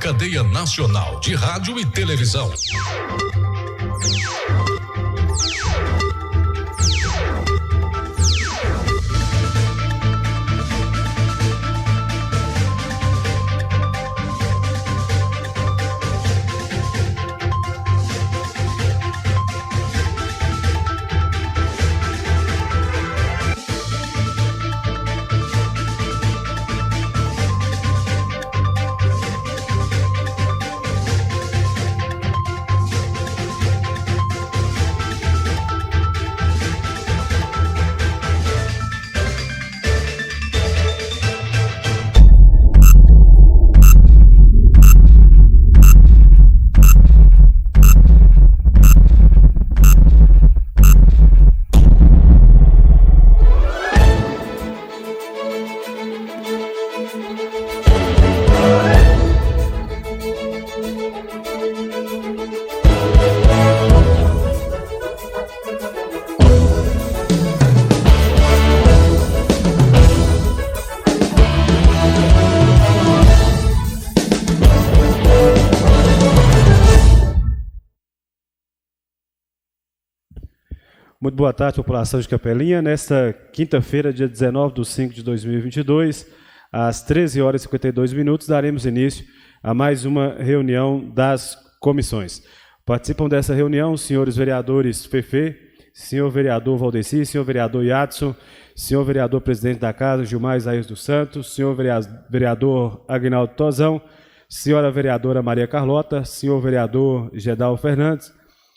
cadeia nacional de rádio e televisão. Muito boa tarde, população de Capelinha. Nesta quinta-feira, dia 19/5/2022, às 13h52, daremos início a mais uma reunião das comissões. Participam dessa reunião os senhores vereadores Fefe, senhor vereador Valdeci, senhor vereador Yadson, senhor vereador presidente da Casa, Gilmar Isaías dos Santos, senhor vereador Aguinaldo Tozão, senhora vereadora Maria Carlota, senhor vereador Gedal Fernandes,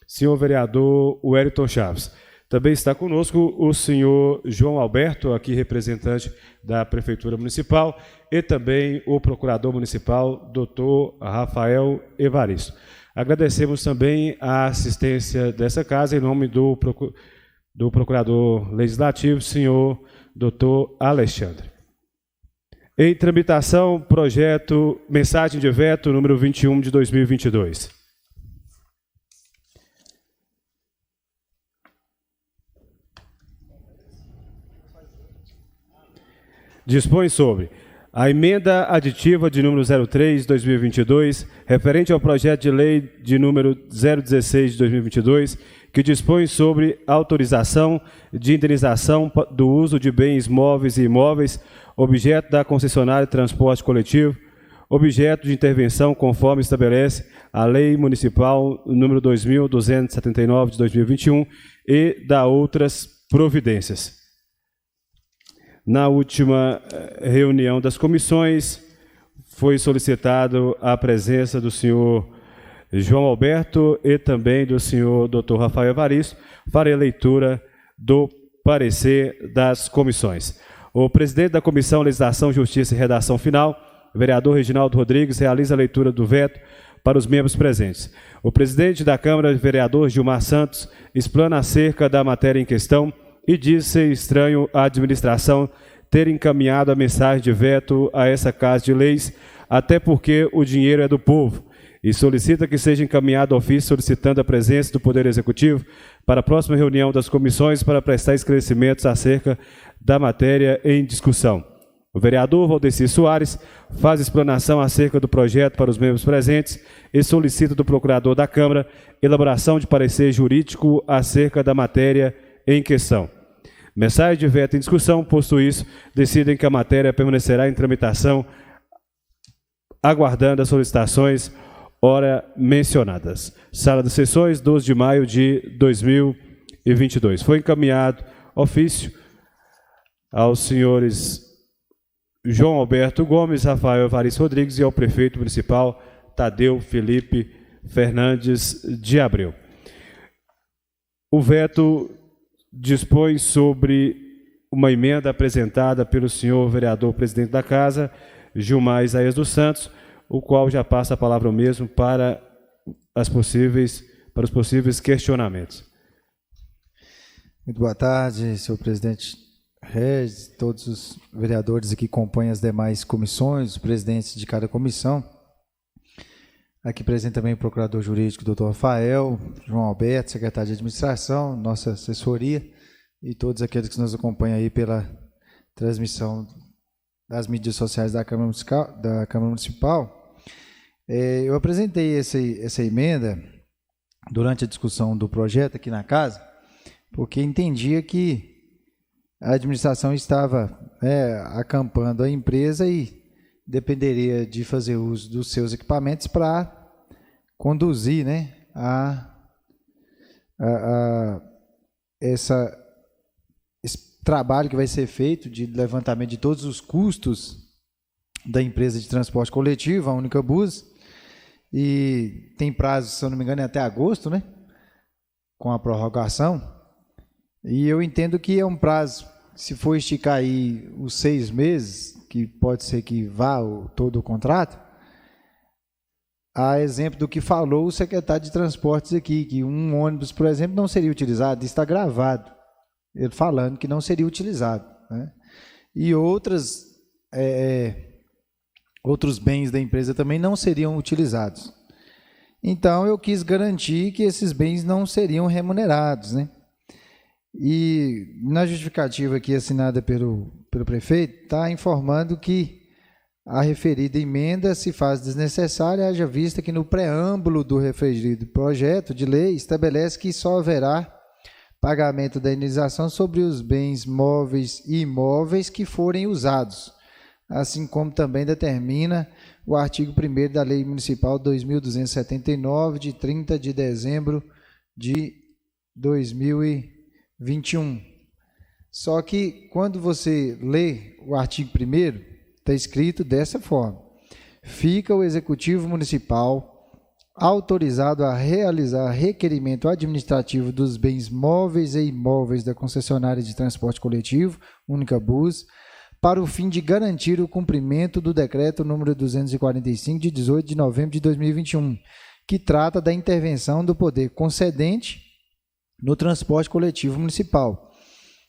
senhor vereador Wellington Chaves. Também está conosco o senhor João Alberto, aqui representante da Prefeitura Municipal, e também o procurador municipal, doutor Rafael Evaristo. Agradecemos também a assistência dessa casa em nome do procurador legislativo, senhor doutor Alexandre. Em tramitação, projeto Mensagem de Veto número 21 de 2022. Dispõe sobre a emenda aditiva de número 03/2022, referente ao projeto de lei de número 016 de 2022, que dispõe sobre autorização de indenização do uso de bens móveis e imóveis, objeto da concessionária de transporte coletivo, objeto de intervenção conforme estabelece a Lei Municipal número 2.279 de 2021 e da outras providências. Na última reunião das comissões, foi solicitado a presença do senhor João Alberto e também do senhor doutor Rafael Evaristo. Farei a leitura do parecer das comissões. O presidente da Comissão Legislação, Justiça e Redação Final, vereador Reginaldo Rodrigues, realiza a leitura do veto para os membros presentes. O presidente da Câmara, vereador Gilmar Santos, explana acerca da matéria em questão e diz ser estranho a administração ter encaminhado a mensagem de veto a essa Casa de Leis, até porque o dinheiro é do povo, e solicita que seja encaminhado ofício solicitando a presença do Poder Executivo para a próxima reunião das comissões para prestar esclarecimentos acerca da matéria em discussão. O vereador Valdeci Soares faz explanação acerca do projeto para os membros presentes e solicita do procurador da Câmara elaboração de parecer jurídico acerca da matéria em questão. Mensagem de veto em discussão, posto isso, decidem que a matéria permanecerá em tramitação, aguardando as solicitações ora mencionadas. Sala de Sessões, 12 de maio de 2022. Foi encaminhado ofício aos senhores João Alberto Gomes, Rafael Evaristo Rodrigues e ao prefeito municipal Tadeu Felipe Fernandes de Abreu. O veto dispõe sobre uma emenda apresentada pelo senhor vereador presidente da Casa, Gilmar Isaías dos Santos, o qual já passa a palavra ao mesmo para os possíveis questionamentos. Muito boa tarde, senhor presidente Regis, todos os vereadores que compõem as demais comissões, os presidentes de cada comissão. Aqui presente também o procurador jurídico, doutor Rafael, João Alberto, secretário de administração, nossa assessoria e todos aqueles que nos acompanham aí pela transmissão das mídias sociais da Câmara Municipal. Eu apresentei essa emenda durante a discussão do projeto aqui na casa, porque entendia que a administração estava acampando a empresa e dependeria de fazer uso dos seus equipamentos para conduzir, né, esse trabalho que vai ser feito de levantamento de todos os custos da empresa de transporte coletivo, a Unicabus, e tem prazo, se eu não me engano, até agosto, né, com a prorrogação, e eu entendo que é um prazo, se for esticar aí os 6 meses, que pode ser que vá todo o contrato, a exemplo do que falou o secretário de Transportes aqui, que um ônibus, por exemplo, não seria utilizado, isso está gravado, ele falando que não seria utilizado, né? E outros bens da empresa também não seriam utilizados. Então, eu quis garantir que esses bens não seriam remunerados, né? E na justificativa aqui assinada pelo prefeito, está informando que a referida emenda se faz desnecessária, haja vista que no preâmbulo do referido projeto de lei estabelece que só haverá pagamento da indenização sobre os bens móveis e imóveis que forem usados, assim como também determina o artigo 1º da Lei Municipal 2.279, de 30 de dezembro de 2021. Só que, quando você lê o artigo 1º, está escrito dessa forma: fica o Executivo Municipal autorizado a realizar requerimento administrativo dos bens móveis e imóveis da concessionária de transporte coletivo, Unicabus, para o fim de garantir o cumprimento do decreto número 245, de 18 de novembro de 2021, que trata da intervenção do poder concedente no transporte coletivo municipal,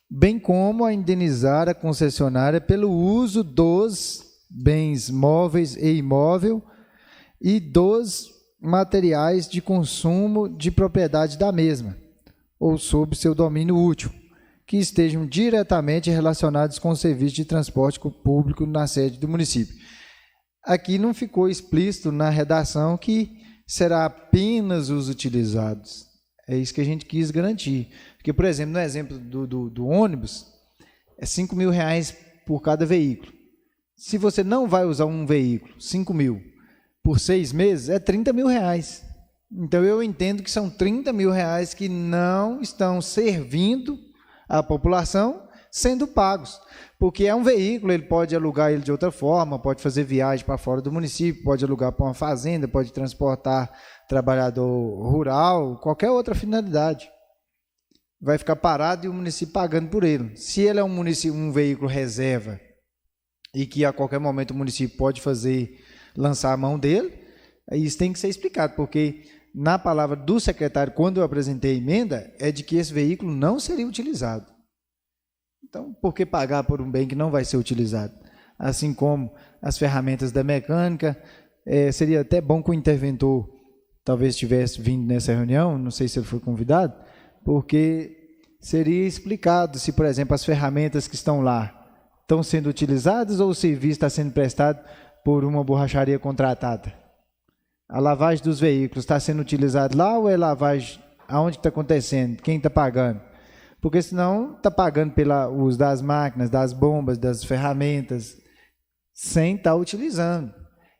bem como a indenizar a concessionária pelo uso dos bens móveis e imóvel e dos materiais de consumo de propriedade da mesma, ou sob seu domínio útil, que estejam diretamente relacionados com o serviço de transporte público na sede do município. Aqui não ficou explícito na redação que será apenas os utilizados. É isso que a gente quis garantir. Porque, por exemplo, no exemplo do ônibus, é R$5.000 por cada veículo. Se você não vai usar um veículo, 5 mil, por 6 meses, é R$30.000. Então, eu entendo que são R$30.000 que não estão servindo à população, sendo pagos. Porque é um veículo, ele pode alugar ele de outra forma, pode fazer viagem para fora do município, pode alugar para uma fazenda, pode transportar trabalhador rural, qualquer outra finalidade. Vai ficar parado e o município pagando por ele. Se ele é um veículo reserva e que a qualquer momento o município pode lançar a mão dele, isso tem que ser explicado, porque na palavra do secretário, quando eu apresentei a emenda, é de que esse veículo não seria utilizado. Então, por que pagar por um bem que não vai ser utilizado? Assim como as ferramentas da mecânica, seria até bom que o interventor talvez tivesse vindo nessa reunião, não sei se ele foi convidado, porque seria explicado se, por exemplo, as ferramentas que estão lá estão sendo utilizadas ou o serviço está sendo prestado por uma borracharia contratada. A lavagem dos veículos está sendo utilizada lá ou é lavagem aonde está acontecendo? Quem está pagando? Porque senão está pagando pelo uso das máquinas, das bombas, das ferramentas, sem estar utilizando.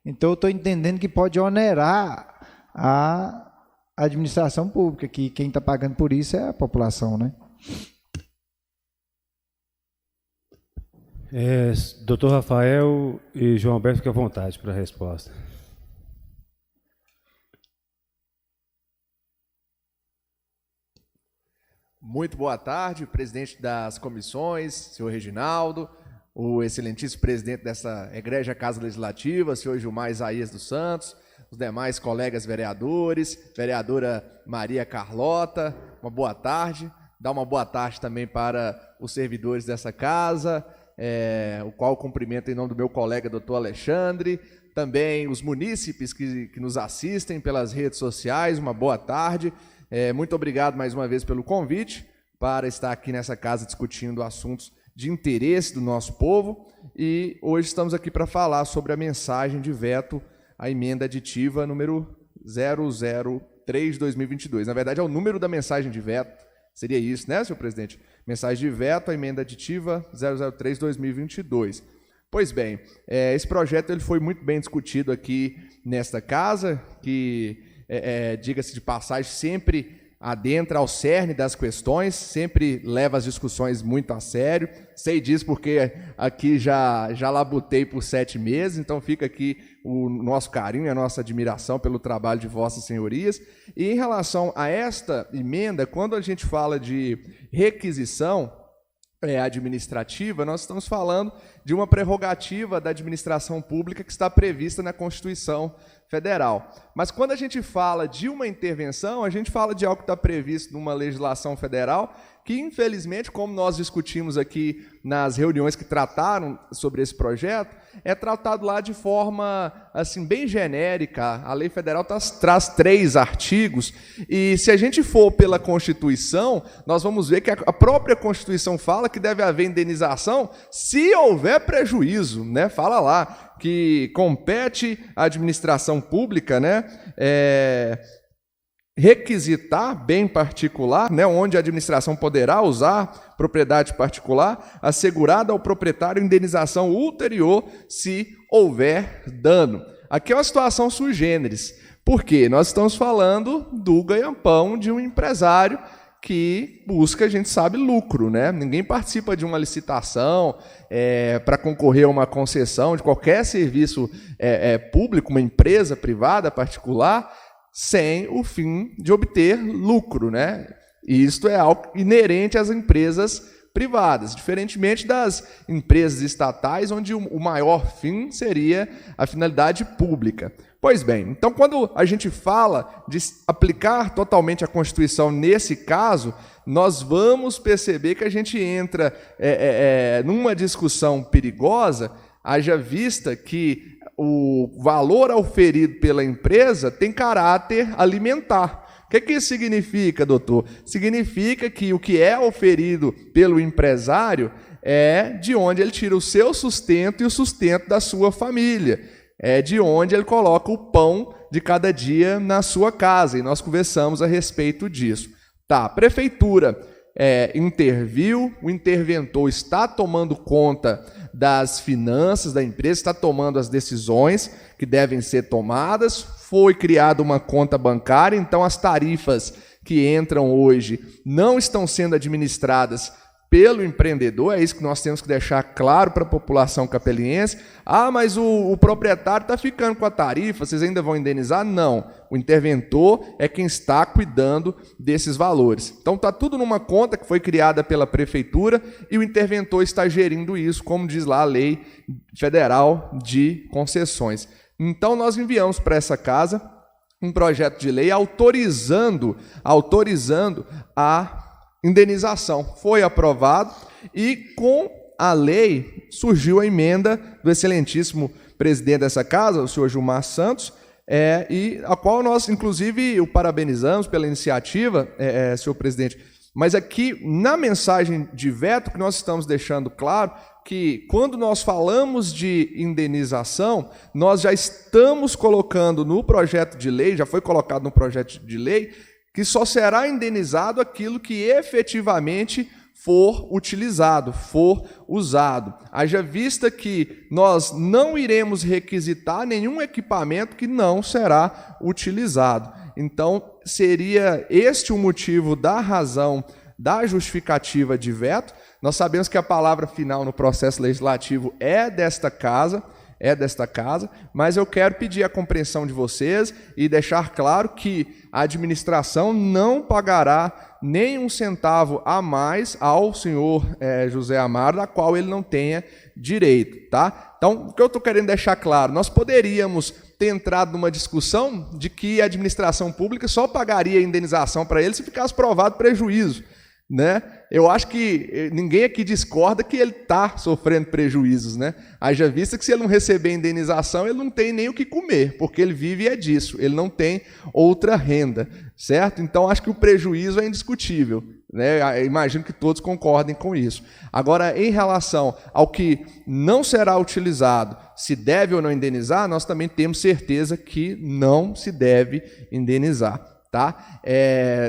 Então, eu estou entendendo que pode onerar a administração pública, que quem está pagando por isso é a população, né? Doutor Rafael e João Alberto, fique à vontade para a resposta. Muito boa tarde, presidente das comissões, senhor Reginaldo, o excelentíssimo presidente dessa egrégia Casa Legislativa, senhor Gilmar Isaías dos Santos, os demais colegas vereadores, vereadora Maria Carlota, uma boa tarde. Dá uma boa tarde também para os servidores dessa casa, o qual cumprimento em nome do meu colega doutor Alexandre, também os munícipes que nos assistem pelas redes sociais, uma boa tarde. Muito obrigado mais uma vez pelo convite para estar aqui nessa casa discutindo assuntos de interesse do nosso povo, e hoje estamos aqui para falar sobre a mensagem de veto a emenda aditiva número 003/2022. Na verdade, é o número da mensagem de veto. Seria isso, né, senhor presidente? Mensagem de veto, a emenda aditiva 003/2022. Pois bem, esse projeto ele foi muito bem discutido aqui nesta casa, que, diga-se de passagem, sempre adentra ao cerne das questões, sempre leva as discussões muito a sério. Sei disso porque aqui já labutei por 7 meses, então fica aqui o nosso carinho e a nossa admiração pelo trabalho de vossas senhorias. E em relação a esta emenda, quando a gente fala de requisição administrativa, nós estamos falando de uma prerrogativa da administração pública que está prevista na Constituição Federal. Mas quando a gente fala de uma intervenção, a gente fala de algo que está previsto numa legislação federal que, infelizmente, como nós discutimos aqui nas reuniões que trataram sobre esse projeto, é tratado lá de forma assim bem genérica. A lei federal traz 3 artigos, e se a gente for pela Constituição, nós vamos ver que a própria Constituição fala que deve haver indenização se houver prejuízo, né? Fala lá que compete à administração pública, né, requisitar bem particular, né, onde a administração poderá usar propriedade particular, assegurada ao proprietário indenização ulterior se houver dano. Aqui é uma situação sui generis, porque nós estamos falando do ganha-pão de um empresário que busca, a gente sabe, lucro, né? Ninguém participa de uma licitação para concorrer a uma concessão de qualquer serviço público, uma empresa privada, particular, sem o fim de obter lucro, né? E isto é algo inerente às empresas privadas, diferentemente das empresas estatais, onde o maior fim seria a finalidade pública. Pois bem, então quando a gente fala de aplicar totalmente a Constituição nesse caso, nós vamos perceber que a gente entra numa discussão perigosa, haja vista que o valor auferido pela empresa tem caráter alimentar. O que isso significa, doutor? Significa que o que é oferido pelo empresário é de onde ele tira o seu sustento e o sustento da sua família. É de onde ele coloca o pão de cada dia na sua casa. E nós conversamos a respeito disso. Tá, a prefeitura interviu, o interventor está tomando conta das finanças da empresa, está tomando as decisões que devem ser tomadas, foi criada uma conta bancária, então as tarifas que entram hoje não estão sendo administradas pelo empreendedor, é isso que nós temos que deixar claro para a população capeliense. Ah, mas o proprietário está ficando com a tarifa, vocês ainda vão indenizar? Não, o interventor é quem está cuidando desses valores. Então está tudo numa conta que foi criada pela prefeitura e o interventor está gerindo isso, como diz lá a Lei Federal de Concessões. Então nós enviamos para essa casa um projeto de lei autorizando a indenização. Foi aprovado e com a lei surgiu a emenda do excelentíssimo presidente dessa casa, o senhor Gilmar Santos, e a qual nós, inclusive, o parabenizamos pela iniciativa, senhor presidente. Mas aqui, na mensagem de veto, que nós estamos deixando claro que, quando nós falamos de indenização, nós já estamos colocando no projeto de lei, já foi colocado no projeto de lei, que só será indenizado aquilo que efetivamente for utilizado, for usado. Haja vista que nós não iremos requisitar nenhum equipamento que não será utilizado. Então, seria este o motivo da razão da justificativa de veto. Nós sabemos que a palavra final no processo legislativo é desta casa, mas eu quero pedir a compreensão de vocês e deixar claro que a administração não pagará nem um centavo a mais ao senhor José Amaro, da qual ele não tenha direito, tá? Então, o que eu estou querendo deixar claro, nós poderíamos ter entrado numa discussão de que a administração pública só pagaria a indenização para ele se ficasse provado prejuízo, né? Eu acho que ninguém aqui discorda que ele está sofrendo prejuízos, né? Haja vista que se ele não receber indenização, ele não tem nem o que comer, porque ele vive disso, ele não tem outra renda, certo? Então, acho que o prejuízo é indiscutível. né? Imagino que todos concordem com isso. Agora, em relação ao que não será utilizado, se deve ou não indenizar, nós também temos certeza que não se deve indenizar. Tá?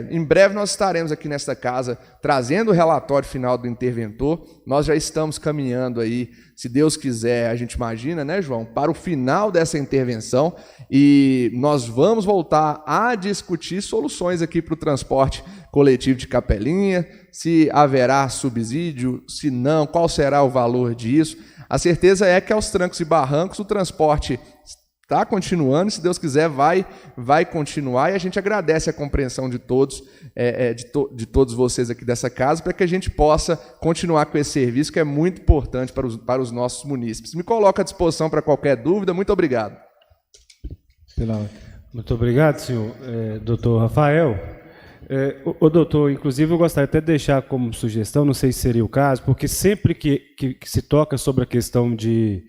Em breve nós estaremos aqui nesta casa trazendo o relatório final do interventor. Nós já estamos caminhando aí, se Deus quiser, a gente imagina, né, João, para o final dessa intervenção, e nós vamos voltar a discutir soluções aqui para o transporte coletivo de Capelinha, se haverá subsídio, se não, qual será o valor disso. A certeza é que aos trancos e barrancos o transporte está continuando, se Deus quiser, vai continuar, e a gente agradece a compreensão de todos, de todos vocês aqui dessa casa, para que a gente possa continuar com esse serviço, que é muito importante para os nossos munícipes. Me coloco à disposição para qualquer dúvida. Muito obrigado. Muito obrigado, senhor doutor Rafael. Doutor, inclusive eu gostaria até de deixar como sugestão, não sei se seria o caso, porque sempre que se toca sobre a questão de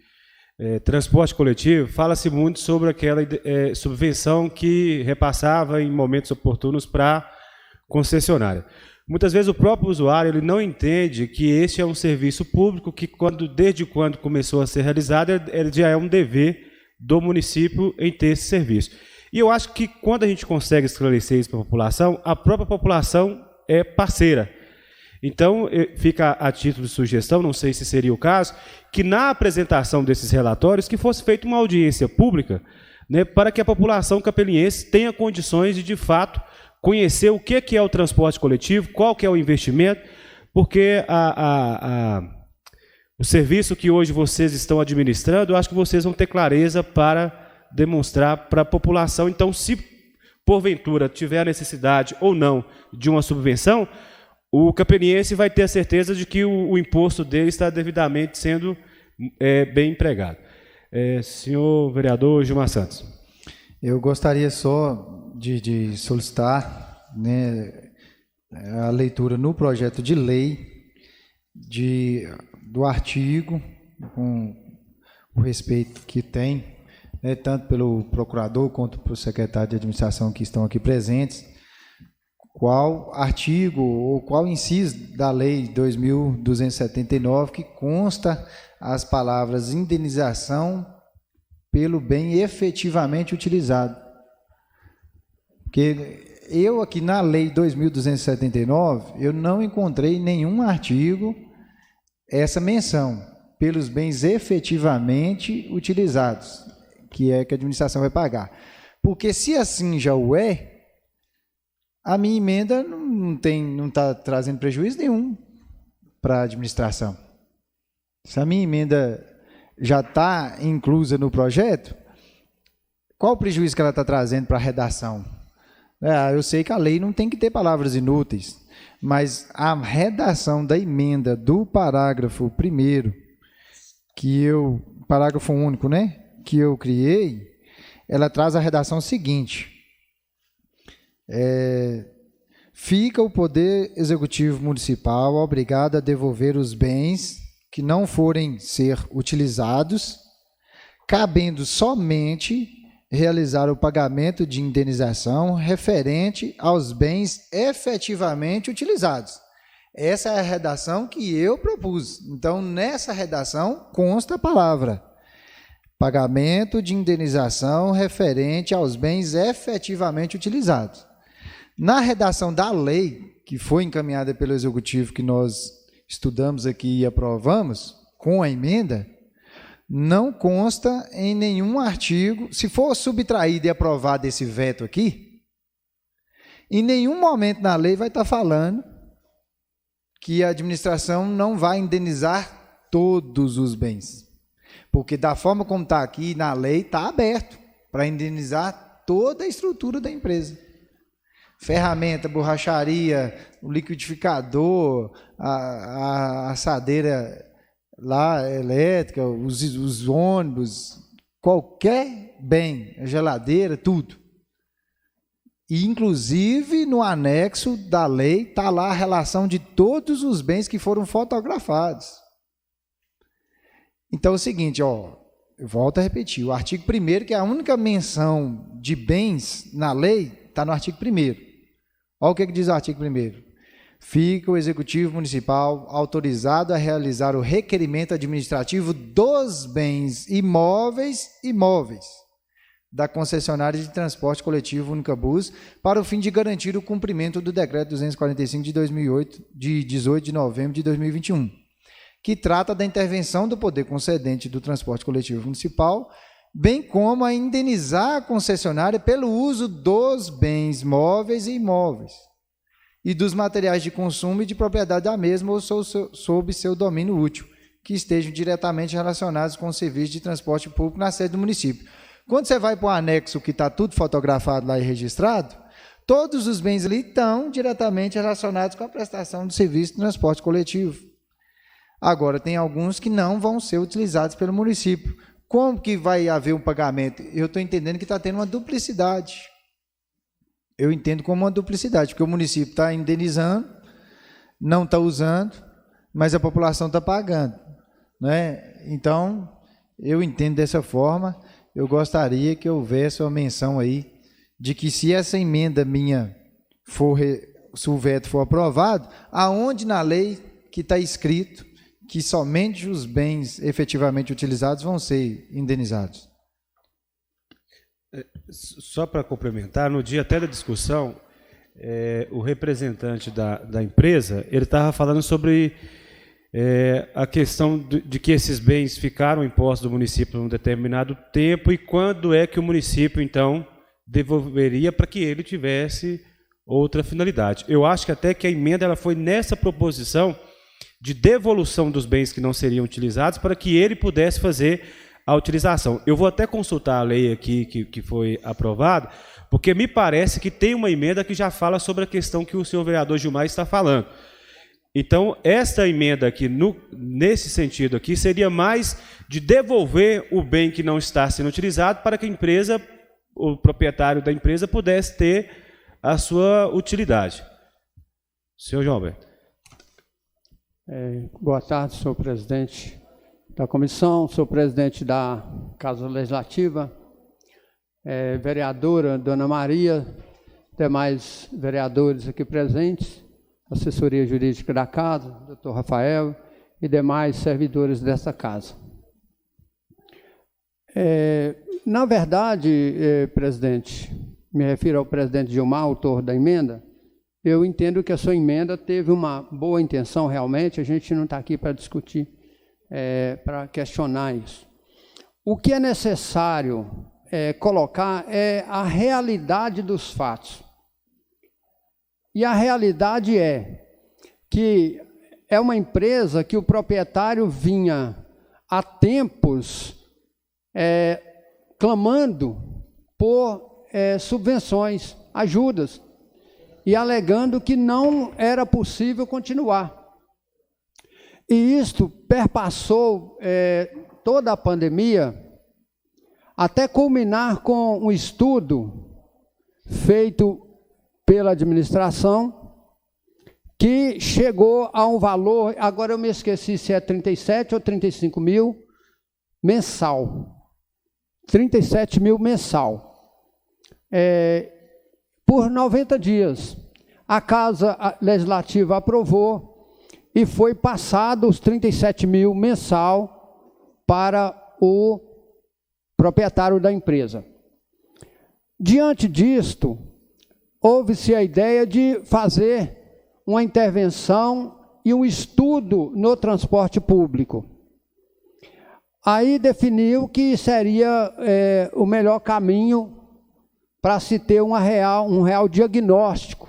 transporte coletivo, fala-se muito sobre aquela subvenção que repassava em momentos oportunos para a concessionária. Muitas vezes o próprio usuário ele não entende que esse é um serviço público que, desde quando começou a ser realizado, ele já é um dever do município em ter esse serviço. E eu acho que quando a gente consegue esclarecer isso para a população, a própria população é parceira. Então, fica a título de sugestão, não sei se seria o caso, que na apresentação desses relatórios que fosse feita uma audiência pública, né, para que a população capeliense tenha condições de fato, conhecer o que é o transporte coletivo, qual que é o investimento, porque o serviço que hoje vocês estão administrando, eu acho que vocês vão ter clareza para demonstrar para a população. Então, se porventura tiver a necessidade ou não de uma subvenção, o capeliense vai ter a certeza de que o imposto dele está devidamente sendo bem empregado. Senhor vereador Gilmar Santos. Eu gostaria só de solicitar, né, a leitura no projeto de lei do artigo, com o respeito que tem, né, tanto pelo procurador quanto pelo secretário de administração que estão aqui presentes, qual artigo ou qual inciso da lei 2.279 que consta as palavras indenização pelo bem efetivamente utilizado. Porque eu aqui na lei 2.279, eu não encontrei nenhum artigo essa menção, pelos bens efetivamente utilizados, que é que a administração vai pagar. Porque se assim já o é, a minha emenda não está trazendo prejuízo nenhum para a administração. Se a minha emenda já está inclusa no projeto, qual o prejuízo que ela está trazendo para a redação? Eu sei que a lei não tem que ter palavras inúteis, mas a redação da emenda do parágrafo 1º, parágrafo único, né, que eu criei, ela traz a redação seguinte: fica o Poder Executivo Municipal obrigado a devolver os bens que não forem ser utilizados, cabendo somente realizar o pagamento de indenização referente aos bens efetivamente utilizados. Essa é a redação que eu propus. Então, nessa redação consta a palavra pagamento de indenização referente aos bens efetivamente utilizados. Na redação da lei, que foi encaminhada pelo Executivo, que nós estudamos aqui e aprovamos, com a emenda, não consta em nenhum artigo, se for subtraído e aprovado esse veto aqui, em nenhum momento na lei vai estar falando que a administração não vai indenizar todos os bens. Porque da forma como está aqui na lei, está aberto para indenizar toda a estrutura da empresa. Ferramenta, borracharia, o liquidificador, a assadeira lá elétrica, os ônibus, qualquer bem, a geladeira, tudo. E, inclusive, no anexo da lei, está lá a relação de todos os bens que foram fotografados. Então é o seguinte, eu volto a repetir, o artigo 1º, que é a única menção de bens na lei, está no artigo 1º. Olha o que diz o artigo 1º. fica o Executivo Municipal autorizado a realizar o requerimento administrativo dos bens imóveis e móveis da concessionária de transporte coletivo Unicabus para o fim de garantir o cumprimento do Decreto 245 de 2008, de 18 de novembro de 2021, que trata da intervenção do poder concedente do transporte coletivo municipal, bem como a indenizar a concessionária pelo uso dos bens móveis e imóveis e dos materiais de consumo e de propriedade da mesma ou sob seu domínio útil, que estejam diretamente relacionados com o serviço de transporte público na sede do município. Quando você vai para o anexo que está tudo fotografado lá e registrado, todos os bens ali estão diretamente relacionados com a prestação do serviço de transporte coletivo. Agora, tem alguns que não vão ser utilizados pelo município. Como que vai haver um pagamento? Eu estou entendendo que está tendo uma duplicidade. Eu entendo como uma duplicidade, porque o município está indenizando, não está usando, mas a população está pagando, né? Então, eu entendo dessa forma. Eu gostaria que houvesse uma menção aí de que se essa emenda minha se o veto for aprovado, aonde na lei que está escrito que somente os bens efetivamente utilizados vão ser indenizados. Só para complementar, no dia até da discussão, o representante da empresa, ele estava falando sobre a questão de que esses bens ficaram em posse do município por um determinado tempo e quando é que o município, então, devolveria para que ele tivesse outra finalidade. Eu acho que até que a emenda ela foi nessa proposição de devolução dos bens que não seriam utilizados para que ele pudesse fazer a utilização. Eu vou até consultar a lei aqui que foi aprovada, porque me parece que tem uma emenda que já fala sobre a questão que o senhor vereador Gilmar está falando. Então, esta emenda aqui, nesse sentido aqui, seria mais de devolver o bem que não está sendo utilizado para que a empresa, o proprietário da empresa, pudesse ter a sua utilidade. Senhor João Alberto. Boa tarde, senhor presidente da comissão, senhor presidente da Casa Legislativa, vereadora Dona Maria, demais vereadores aqui presentes, assessoria jurídica da casa, doutor Rafael e demais servidores dessa casa. Na verdade, presidente, me refiro ao presidente Gilmar, autor da emenda, eu entendo que a sua emenda teve uma boa intenção realmente, a gente não está aqui para discutir, para questionar isso. O que é necessário colocar é a realidade dos fatos. E a realidade é que é uma empresa que o proprietário vinha há tempos clamando por subvenções, ajudas, e alegando que não era possível continuar. E isto perpassou toda a pandemia, até culminar com um estudo feito pela administração, que chegou a um valor, agora eu me esqueci se é 37 ou 35 mil mensal. 37 mil mensal. Por 90 dias. A Casa Legislativa aprovou e foi passado os 37 mil mensal para o proprietário da empresa. Diante disto, houve-se a ideia de fazer uma intervenção e um estudo no transporte público. Aí definiu que seria o melhor caminho para se ter um real diagnóstico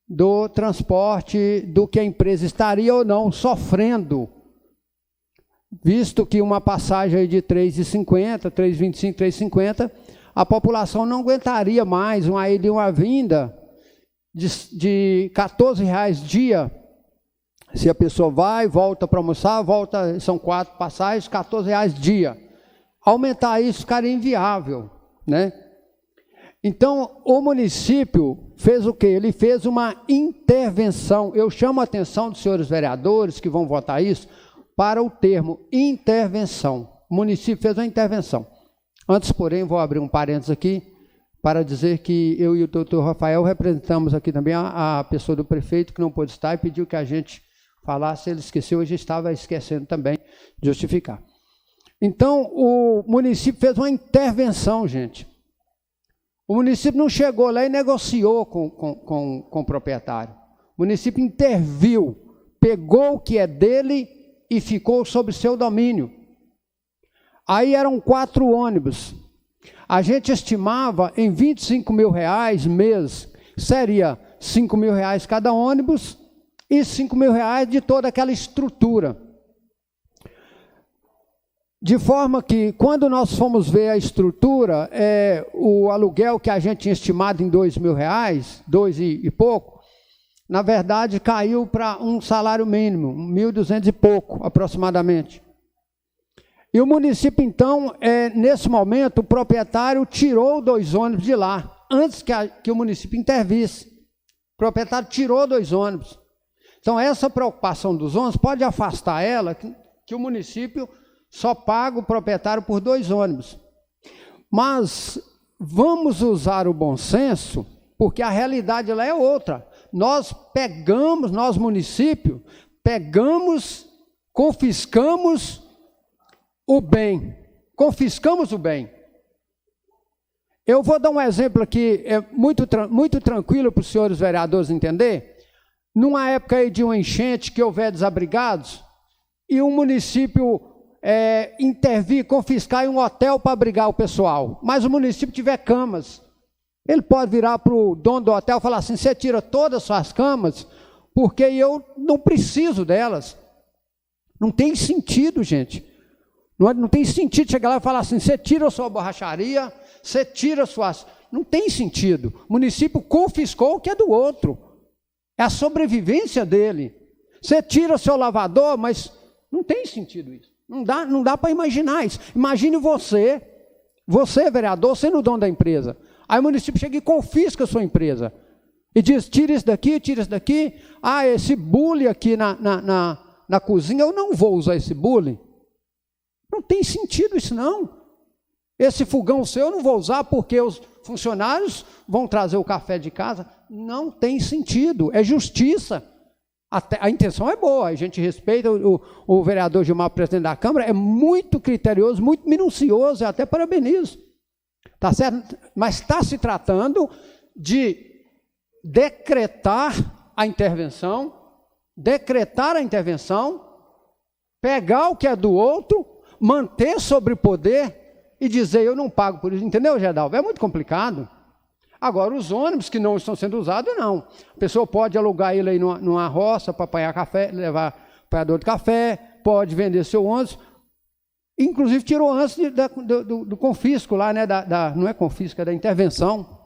do transporte, do que a empresa estaria ou não sofrendo, visto que uma passagem de R$ 3,50, R$ 3,25, R$ 3,50, a população não aguentaria mais uma ida e uma vinda de R$ 14,00 dia. Se a pessoa vai, volta para almoçar, volta, são 4 passagens, R$ 14,00 dia. Aumentar isso ficaria inviável, né? Então, o município fez o quê? Ele fez uma intervenção. Eu chamo a atenção dos senhores vereadores que vão votar isso para o termo intervenção. O município fez uma intervenção. Antes, porém, vou abrir um parênteses aqui para dizer que eu e o doutor Rafael representamos aqui também a pessoa do prefeito que não pôde estar e pediu que a gente falasse, ele esqueceu, hoje estava esquecendo também de justificar. Então, o município fez uma intervenção, gente. O município não chegou lá e negociou com o proprietário. O município interviu, pegou o que é dele e ficou sob seu domínio. Aí eram 4 ônibus. A gente estimava em R$25 mil mês, seria R$5 mil cada ônibus e R$5 mil de toda aquela estrutura. De forma que, quando nós fomos ver a estrutura, o aluguel que a gente tinha estimado em R$2 mil, 2 e pouco, na verdade caiu para um salário mínimo, 1.200 e pouco aproximadamente. E o município, então, nesse momento, o proprietário tirou 2 ônibus de lá, antes que o município intervisse. O proprietário tirou 2 ônibus. Então, essa preocupação dos ônibus pode afastar ela, que o município só paga o proprietário por 2 ônibus. Mas vamos usar o bom senso, porque a realidade lá é outra. Nós município, confiscamos o bem. Confiscamos o bem. Eu vou dar um exemplo aqui, muito tranquilo para os senhores vereadores entender. Numa época aí de uma enchente que houver desabrigados, e o município intervir, confiscar um hotel para abrigar o pessoal, mas o município tiver camas, ele pode virar para o dono do hotel e falar assim: você tira todas as suas camas, porque eu não preciso delas. Não tem sentido, gente. Não tem sentido chegar lá e falar assim: você tira a sua borracharia, você tira suas... Não tem sentido. O município confiscou o que é do outro. É a sobrevivência dele. Você tira o seu lavador, mas não tem sentido isso. Não dá para imaginar isso. Imagine você, vereador, sendo o dono da empresa. Aí o município chega e confisca a sua empresa. E diz: tira isso daqui, tira isso daqui. Ah, esse bule aqui na cozinha, eu não vou usar esse bule. Não tem sentido isso, não. Esse fogão seu eu não vou usar porque os funcionários vão trazer o café de casa. Não tem sentido, é justiça. A intenção é boa, a gente respeita o vereador Gilmar, presidente da Câmara, é muito criterioso, muito minucioso, até parabenizo. Tá certo? Mas está se tratando de decretar a intervenção, pegar o que é do outro, manter sobre o poder e dizer: eu não pago por isso. Entendeu, Gedalvo? É muito complicado. Agora, os ônibus que não estão sendo usados, não. A pessoa pode alugar ele aí numa roça para apanhar café, levar apanhador de café, pode vender seu ônibus. Inclusive, tirou antes do confisco lá, né? Não é confisco, é da intervenção.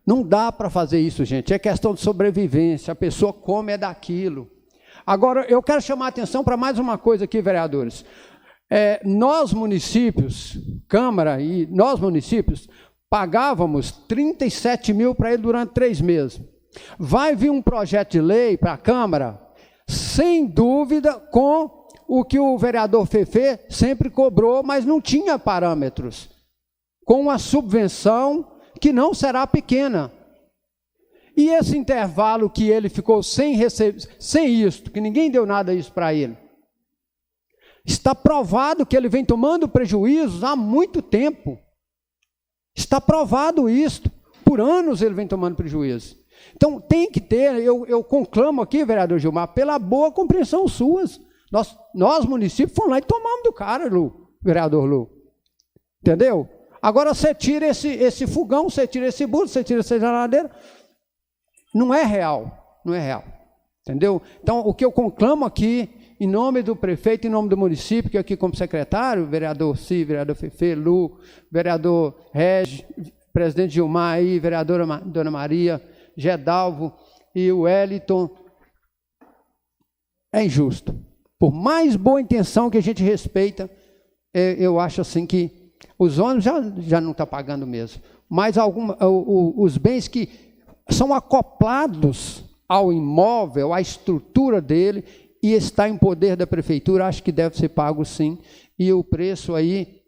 Não dá para fazer isso, gente. É questão de sobrevivência. A pessoa come daquilo. Agora, eu quero chamar a atenção para mais uma coisa aqui, vereadores. Nós municípios, Câmara e nós municípios, pagávamos 37 mil para ele durante 3 meses. Vai vir um projeto de lei para a Câmara, sem dúvida, com o que o vereador Fefe sempre cobrou, mas não tinha parâmetros, com uma subvenção que não será pequena. E esse intervalo que ele ficou sem isto, que ninguém deu nada isso para ele, está provado que ele vem tomando prejuízos há muito tempo. Está provado isto. Por anos ele vem tomando prejuízo. Então tem que ter, eu conclamo aqui, vereador Gilmar, pela boa compreensão suas. Nós municípios, fomos lá e tomamos do cara, vereador Lu. Entendeu? Agora você tira esse fogão, você tira esse bolo, você tira essa geladeira. Não é real. Não é real. Entendeu? Então, o que eu conclamo aqui, em nome do prefeito, em nome do município, que aqui como secretário, vereador Si, vereador Fefe, Lu, vereador Regi, presidente Gilmar aí, vereadora Dona Maria, Gedalvo e o Wellington, é injusto. Por mais boa intenção que a gente respeita, eu acho assim que os ônibus já não estão pagando mesmo, mas os bens que são acoplados ao imóvel, à estrutura dele, e está em poder da prefeitura, acho que deve ser pago sim, e o preço aí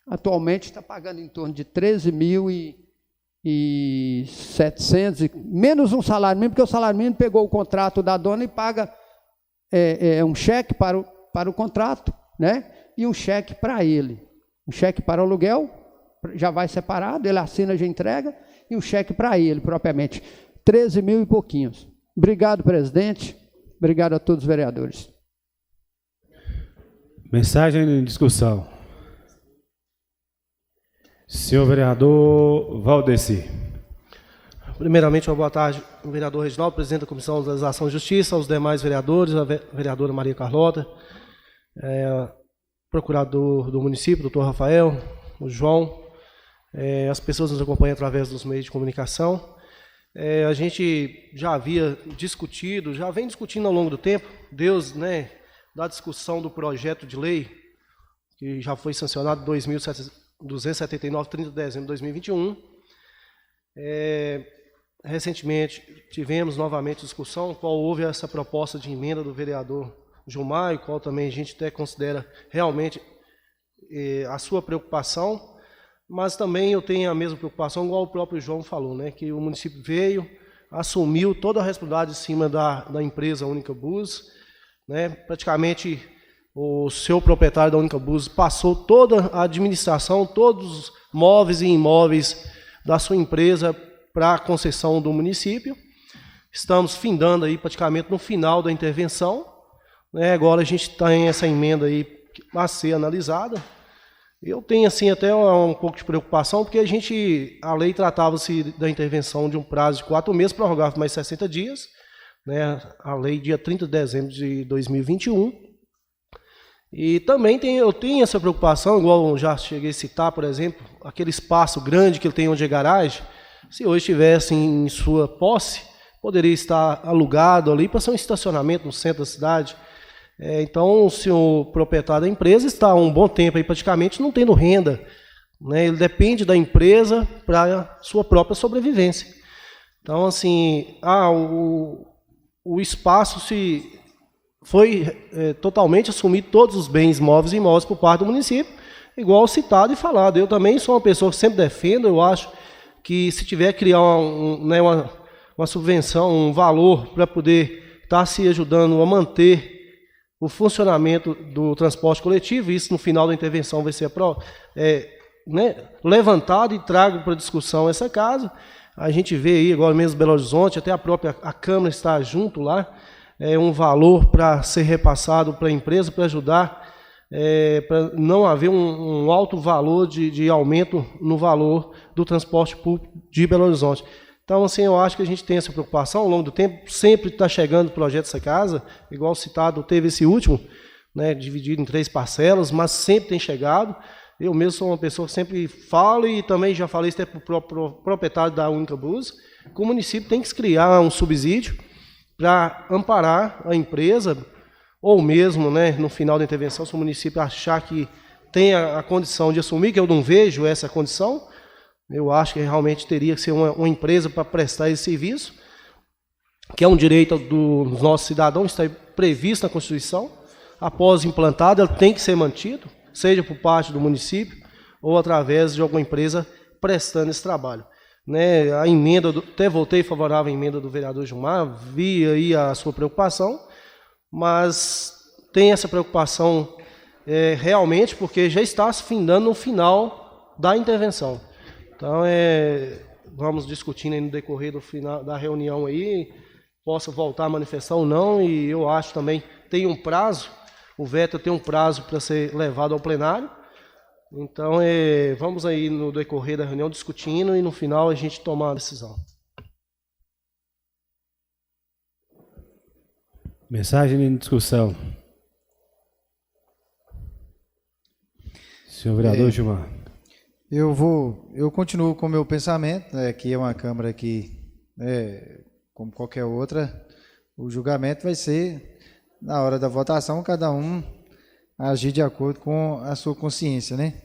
atualmente está pagando em torno de 13.700, menos um salário mínimo, porque o salário mínimo pegou o contrato da dona e paga um cheque para o contrato, né? E um cheque para ele. Um cheque para o aluguel, já vai separado, ele assina, já entrega, e um cheque para ele, propriamente. 13 mil e pouquinhos. Obrigado, presidente. Obrigado a todos os vereadores. Mensagem em discussão. Senhor vereador Valdeci. Primeiramente, uma boa tarde ao vereador Reginaldo, presidente da Comissão de Legislação e Justiça, aos demais vereadores, a vereadora Maria Carlota, procurador do município, doutor Rafael, o João, as pessoas que nos acompanham através dos meios de comunicação. A gente já havia discutido, já vem discutindo ao longo do tempo, da discussão do projeto de lei, que já foi sancionado em 279, 30 de dezembro de 2021. Recentemente tivemos novamente discussão, qual houve essa proposta de emenda do vereador Gilmar, qual também a gente até considera realmente a sua preocupação, mas também eu tenho a mesma preocupação, igual o próprio João falou, né, que o município veio, assumiu toda a responsabilidade em cima da empresa Única Bus, né, praticamente o seu proprietário da Única Bus passou toda a administração, todos os móveis e imóveis da sua empresa para a concessão do município. Estamos findando aí praticamente no final da intervenção, né, agora a gente tem essa emenda aí a ser analisada. Eu tenho assim até um pouco de preocupação, porque a lei tratava-se da intervenção de um prazo de 4 meses, prorrogável mais 60 dias, né, a lei dia 30 de dezembro de 2021. E também eu tenho essa preocupação, igual eu já cheguei a citar, por exemplo, aquele espaço grande que ele tem onde é garagem, se hoje estivesse em sua posse, poderia estar alugado ali para ser um estacionamento no centro da cidade. Então, se o proprietário da empresa está há um bom tempo aí praticamente não tendo renda, né, ele depende da empresa para a sua própria sobrevivência. Então, assim, o espaço se foi totalmente assumido, todos os bens móveis e imóveis por parte do município, igual citado e falado. Eu também sou uma pessoa que sempre defendo, eu acho que se tiver que criar uma subvenção, um valor para poder estar se ajudando a manter o funcionamento do transporte coletivo, isso no final da intervenção vai ser levantado e trago para discussão essa casa. A gente vê aí, agora mesmo Belo Horizonte, até a Câmara está junto lá, um valor para ser repassado para a empresa, para ajudar, para não haver um alto valor de aumento no valor do transporte público de Belo Horizonte. Então, assim, eu acho que a gente tem essa preocupação ao longo do tempo, sempre está chegando o projeto dessa casa, igual citado, teve esse último, né, dividido em 3 parcelas, mas sempre tem chegado. Eu mesmo sou uma pessoa que sempre falo, e também já falei isso até para o próprio proprietário da Única Bus, que o município tem que criar um subsídio para amparar a empresa, ou mesmo, né, no final da intervenção, se o município achar que tem a condição de assumir, que eu não vejo essa condição, eu acho que realmente teria que ser uma empresa para prestar esse serviço, que é um direito dos nossos cidadãos, está previsto na Constituição. Após implantado, ele tem que ser mantido, seja por parte do município ou através de alguma empresa prestando esse trabalho. Né, a emenda, até voltei favorável à emenda do vereador Gilmar, vi aí a sua preocupação, mas tem essa preocupação realmente porque já está se findando no final da intervenção. Então, vamos discutindo aí no decorrer do final da reunião aí, possa voltar a manifestar ou não, e eu acho também tem um prazo, o veto tem um prazo para ser levado ao plenário. Então, vamos aí no decorrer da reunião discutindo e no final a gente tomar a decisão. Mensagem em discussão. Senhor vereador Gilmar. Eu continuo com o meu pensamento, né, que é uma Câmara que, como qualquer outra, o julgamento vai ser, na hora da votação, cada um agir de acordo com a sua consciência, né?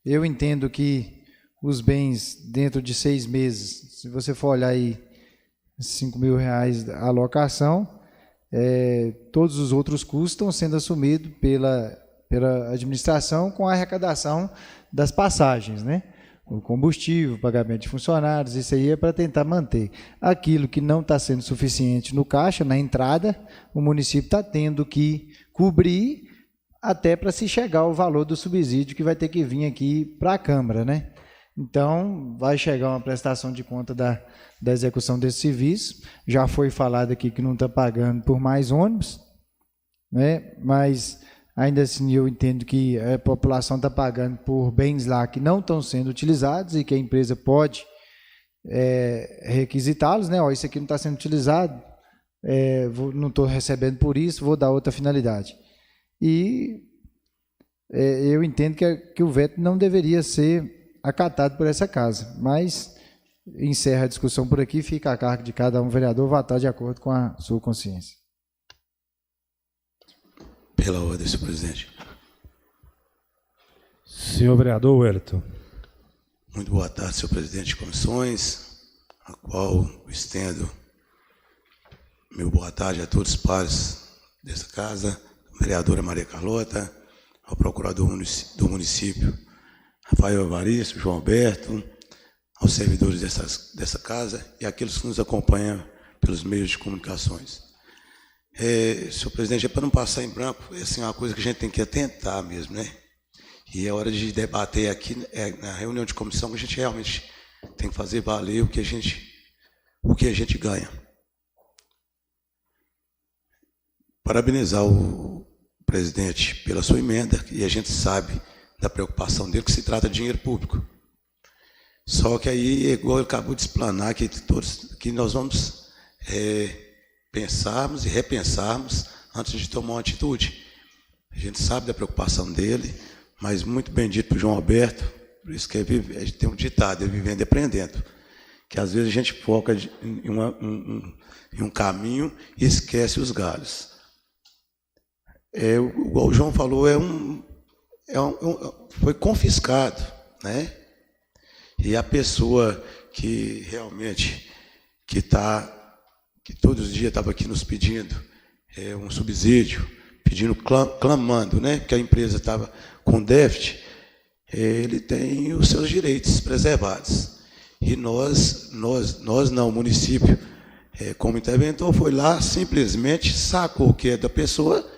Eu entendo que os bens dentro de 6 meses, se você for olhar aí, R$5.000 a alocação, todos os outros custos estão sendo assumidos pela administração com a arrecadação das passagens, né? O combustível, o pagamento de funcionários, isso aí é para tentar manter. Aquilo que não está sendo suficiente no caixa, na entrada, o município está tendo que cobrir até para se chegar ao valor do subsídio que vai ter que vir aqui para a Câmara, né? Então, vai chegar uma prestação de conta da execução desse serviço. Já foi falado aqui que não está pagando por mais ônibus, né? Mas ainda assim eu entendo que a população está pagando por bens lá que não estão sendo utilizados e que a empresa pode requisitá-los, né? Ó, isso aqui não está sendo utilizado, não estou recebendo por isso, vou dar outra finalidade. E eu entendo que o veto não deveria ser acatado por essa casa, mas encerra a discussão por aqui, fica a cargo de cada um vereador votar de acordo com a sua consciência. Pela ordem, senhor presidente. Senhor vereador Wellington. Muito boa tarde, senhor presidente de comissões, a qual estendo meu boa tarde a todos os pares dessa casa, a vereadora Maria Carlota, ao procurador do município, Rafael Evaristo, João Alberto, aos servidores dessa casa e àqueles que nos acompanham pelos meios de comunicações. Senhor presidente, para não passar em branco, é assim, uma coisa que a gente tem que atentar mesmo, né? E é hora de debater aqui, na reunião de comissão, que a gente realmente tem que fazer valer o que a gente ganha. Parabenizar o presidente pela sua emenda, e a gente sabe da preocupação dele, que se trata de dinheiro público. Só que aí, igual ele acabou de explanar, que nós vamos pensarmos e repensarmos antes de tomar uma atitude. A gente sabe da preocupação dele, mas muito bem dito por João Alberto, por isso que tem um ditado, é vivendo e aprendendo, que às vezes a gente foca em um caminho e esquece os galhos. Igual o João falou, foi confiscado, né? E a pessoa que realmente, que todos os dias estava aqui nos pedindo um subsídio, clamando, né? Porque a empresa estava com déficit, ele tem os seus direitos preservados. E nós não, o município, como interventor, foi lá, simplesmente sacou o que é da pessoa.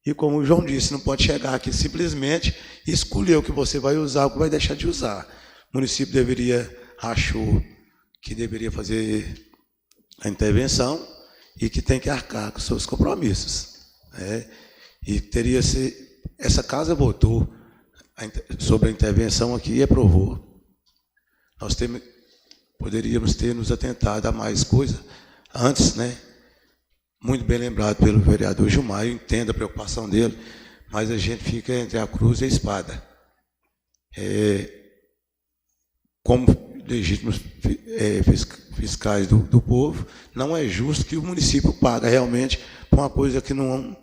E como o João disse, não pode chegar aqui simplesmente e escolher o que você vai usar, o que vai deixar de usar. O município achou que deveria fazer a intervenção e que tem que arcar com seus compromissos. Né? E essa casa votou sobre a intervenção aqui e aprovou. Nós poderíamos ter nos atentado a mais coisa antes, né? Muito bem lembrado pelo vereador Gilmar, eu entendo a preocupação dele, mas a gente fica entre a cruz e a espada. Como legítimos fiscais do povo, não é justo que o município pague realmente por uma coisa que não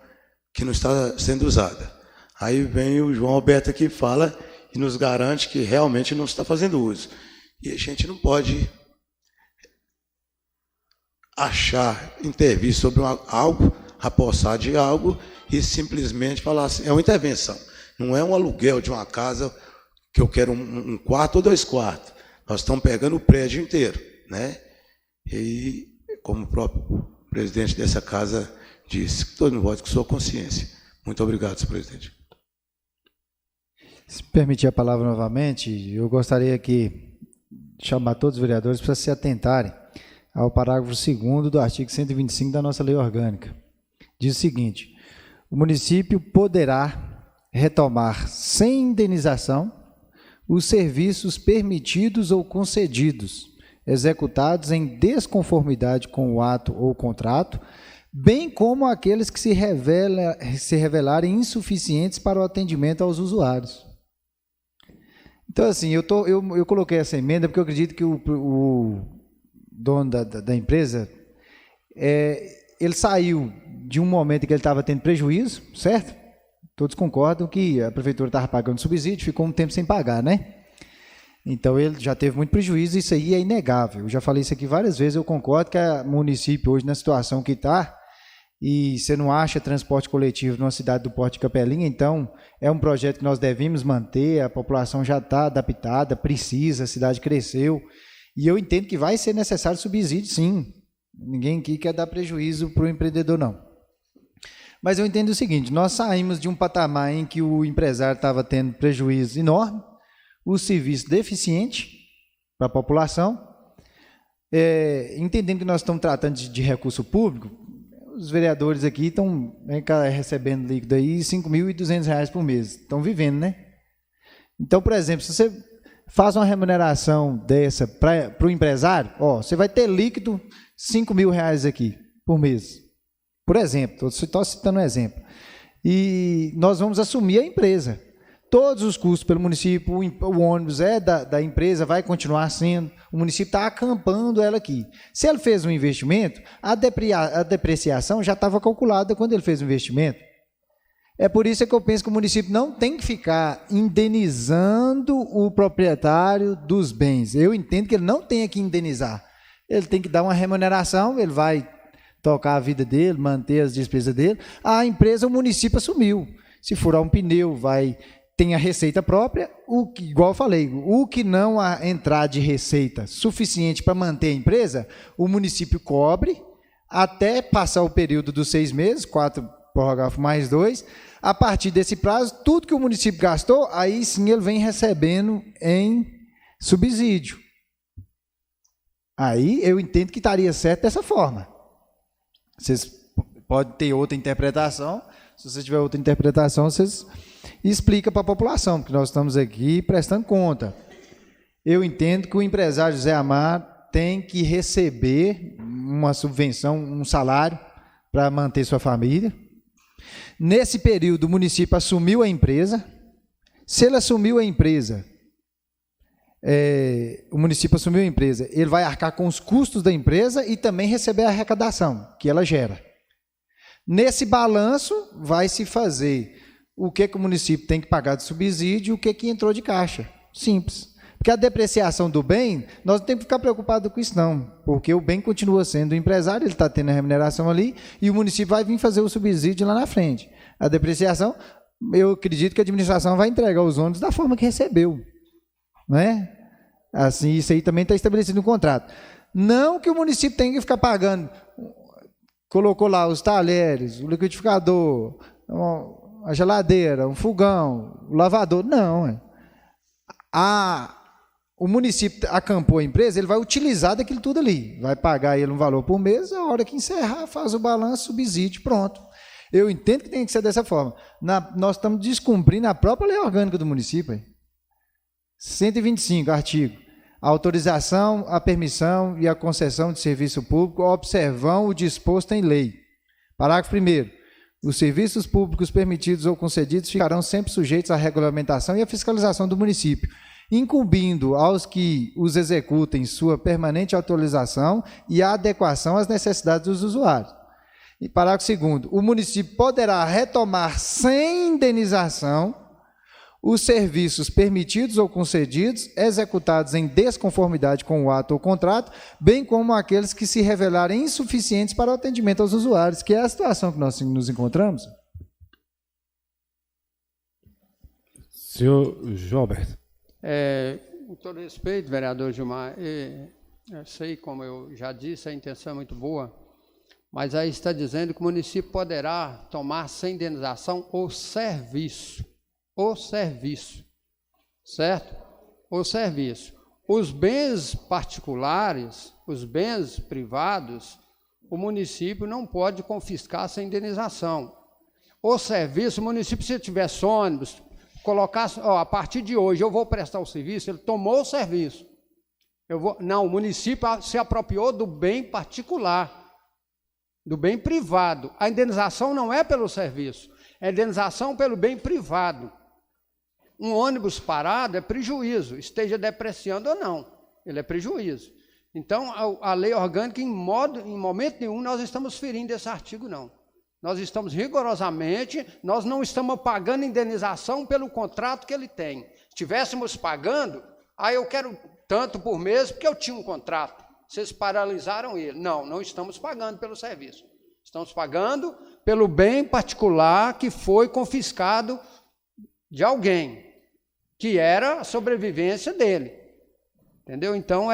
está sendo usada. Aí vem o João Alberto aqui e fala e nos garante que realmente não está fazendo uso. E a gente não pode intervir sobre algo, apossar de algo e simplesmente falar assim, é uma intervenção. Não é um aluguel de uma casa que eu quero um quarto ou 2 quartos. Nós estamos pegando o prédio inteiro, né? E como o próprio presidente dessa casa disse, todo mundo vote com sua consciência. Muito obrigado, senhor presidente. Se permitir a palavra novamente, eu gostaria de chamar todos os vereadores para se atentarem ao parágrafo 2º do artigo 125 da nossa lei orgânica. Diz o seguinte: o município poderá retomar sem indenização os serviços permitidos ou concedidos, executados em desconformidade com o ato ou contrato, bem como aqueles que se revelarem insuficientes para o atendimento aos usuários. Então, assim, eu coloquei essa emenda porque eu acredito que o dono da empresa, ele saiu de um momento em que ele estava tendo prejuízo, certo? Todos concordam que a prefeitura estava pagando subsídio, ficou um tempo sem pagar, né? Então, ele já teve muito prejuízo, isso aí é inegável. Eu já falei isso aqui várias vezes, eu concordo que o município hoje, na situação que está, e você não acha transporte coletivo numa cidade do Porto de Capelinha, então é um projeto que nós devemos manter, a população já está adaptada, precisa, a cidade cresceu, e eu entendo que vai ser necessário subsídio, sim. Ninguém aqui quer dar prejuízo para o empreendedor, não. Mas eu entendo o seguinte, nós saímos de um patamar em que o empresário estava tendo prejuízo enorme, o serviço deficiente para a população, entendendo que nós estamos tratando de recurso público, os vereadores aqui estão recebendo líquido aí R$ 5.200 por mês, estão vivendo, né? Então, por exemplo, se você faz uma remuneração dessa para o empresário, você vai ter líquido R$ 5.000 aqui por mês, por exemplo, estou citando um exemplo, e nós vamos assumir a empresa. Todos os custos pelo município, o ônibus é da empresa, vai continuar sendo, o município está acampando ela aqui. Se ele fez um investimento, a depreciação já estava calculada quando ele fez o investimento. É por isso que eu penso que o município não tem que ficar indenizando o proprietário dos bens. Eu entendo que ele não tem que indenizar. Ele tem que dar uma remuneração, ele vai tocar a vida dele, manter as despesas dele. A empresa, o município assumiu. Se furar um pneu, tem a receita própria, igual eu falei, o que não entrar de receita suficiente para manter a empresa, o município cobre até passar o período dos 6 meses, 4 prorrogar mais 2, a partir desse prazo, tudo que o município gastou, aí sim ele vem recebendo em subsídio. Aí eu entendo que estaria certo dessa forma. Vocês podem ter outra interpretação, se você tiver outra interpretação, vocês explicam para a população, porque nós estamos aqui prestando conta. Eu entendo que o empresário José Amar tem que receber uma subvenção, um salário, para manter sua família. Nesse período, o município assumiu a empresa. Se ele assumiu a empresa, o município assumiu a empresa, ele vai arcar com os custos da empresa e também receber a arrecadação que ela gera. Nesse balanço, vai se fazer o que o município tem que pagar de subsídio e o que entrou de caixa. Simples. Porque a depreciação do bem, nós não temos que ficar preocupados com isso, não. Porque o bem continua sendo do empresário, ele está tendo a remuneração ali, e o município vai vir fazer o subsídio lá na frente. A depreciação, eu acredito que a administração vai entregar os ônibus da forma que recebeu. Não é? Assim, isso aí também está estabelecido no contrato. Não que o município tenha que ficar pagando. Colocou lá os talheres, o liquidificador, a geladeira, um fogão, o lavador. Não. O município acampou a empresa, ele vai utilizar daquilo tudo ali. Vai pagar ele um valor por mês, a hora que encerrar, faz o balanço, subsídio, pronto. Eu entendo que tem que ser dessa forma. Nós estamos descumprindo a própria lei orgânica do município. 125, artigo. A autorização, a permissão e a concessão de serviço público observam o disposto em lei. Parágrafo 1º. Os serviços públicos permitidos ou concedidos ficarão sempre sujeitos à regulamentação e à fiscalização do município, incumbindo aos que os executem sua permanente atualização e a adequação às necessidades dos usuários. E parágrafo 2º. O município poderá retomar sem indenização os serviços permitidos ou concedidos, executados em desconformidade com o ato ou contrato, bem como aqueles que se revelarem insuficientes para o atendimento aos usuários, que é a situação que nós nos encontramos. Senhor João Alberto. Com todo respeito, vereador Gilmar, eu sei, como eu já disse, a intenção é muito boa, mas aí está dizendo que o município poderá tomar sem indenização o serviço, certo? O serviço. Os bens particulares, os bens privados, o município não pode confiscar sem indenização. O serviço, o município, se tivesse ônibus, colocasse, a partir de hoje eu vou prestar o serviço, ele tomou o serviço. Não, o município se apropriou do bem particular, do bem privado. A indenização não é pelo serviço, é indenização pelo bem privado. Um ônibus parado é prejuízo, esteja depreciando ou não, ele é prejuízo. Então, a lei orgânica, em momento nenhum, nós estamos ferindo esse artigo, não. Nós estamos rigorosamente, nós não estamos pagando indenização pelo contrato que ele tem. Se estivéssemos pagando, eu quero tanto por mês, porque eu tinha um contrato. Vocês paralisaram ele. Não estamos pagando pelo serviço. Estamos pagando pelo bem particular que foi confiscado de alguém, que era a sobrevivência dele. Entendeu? Então,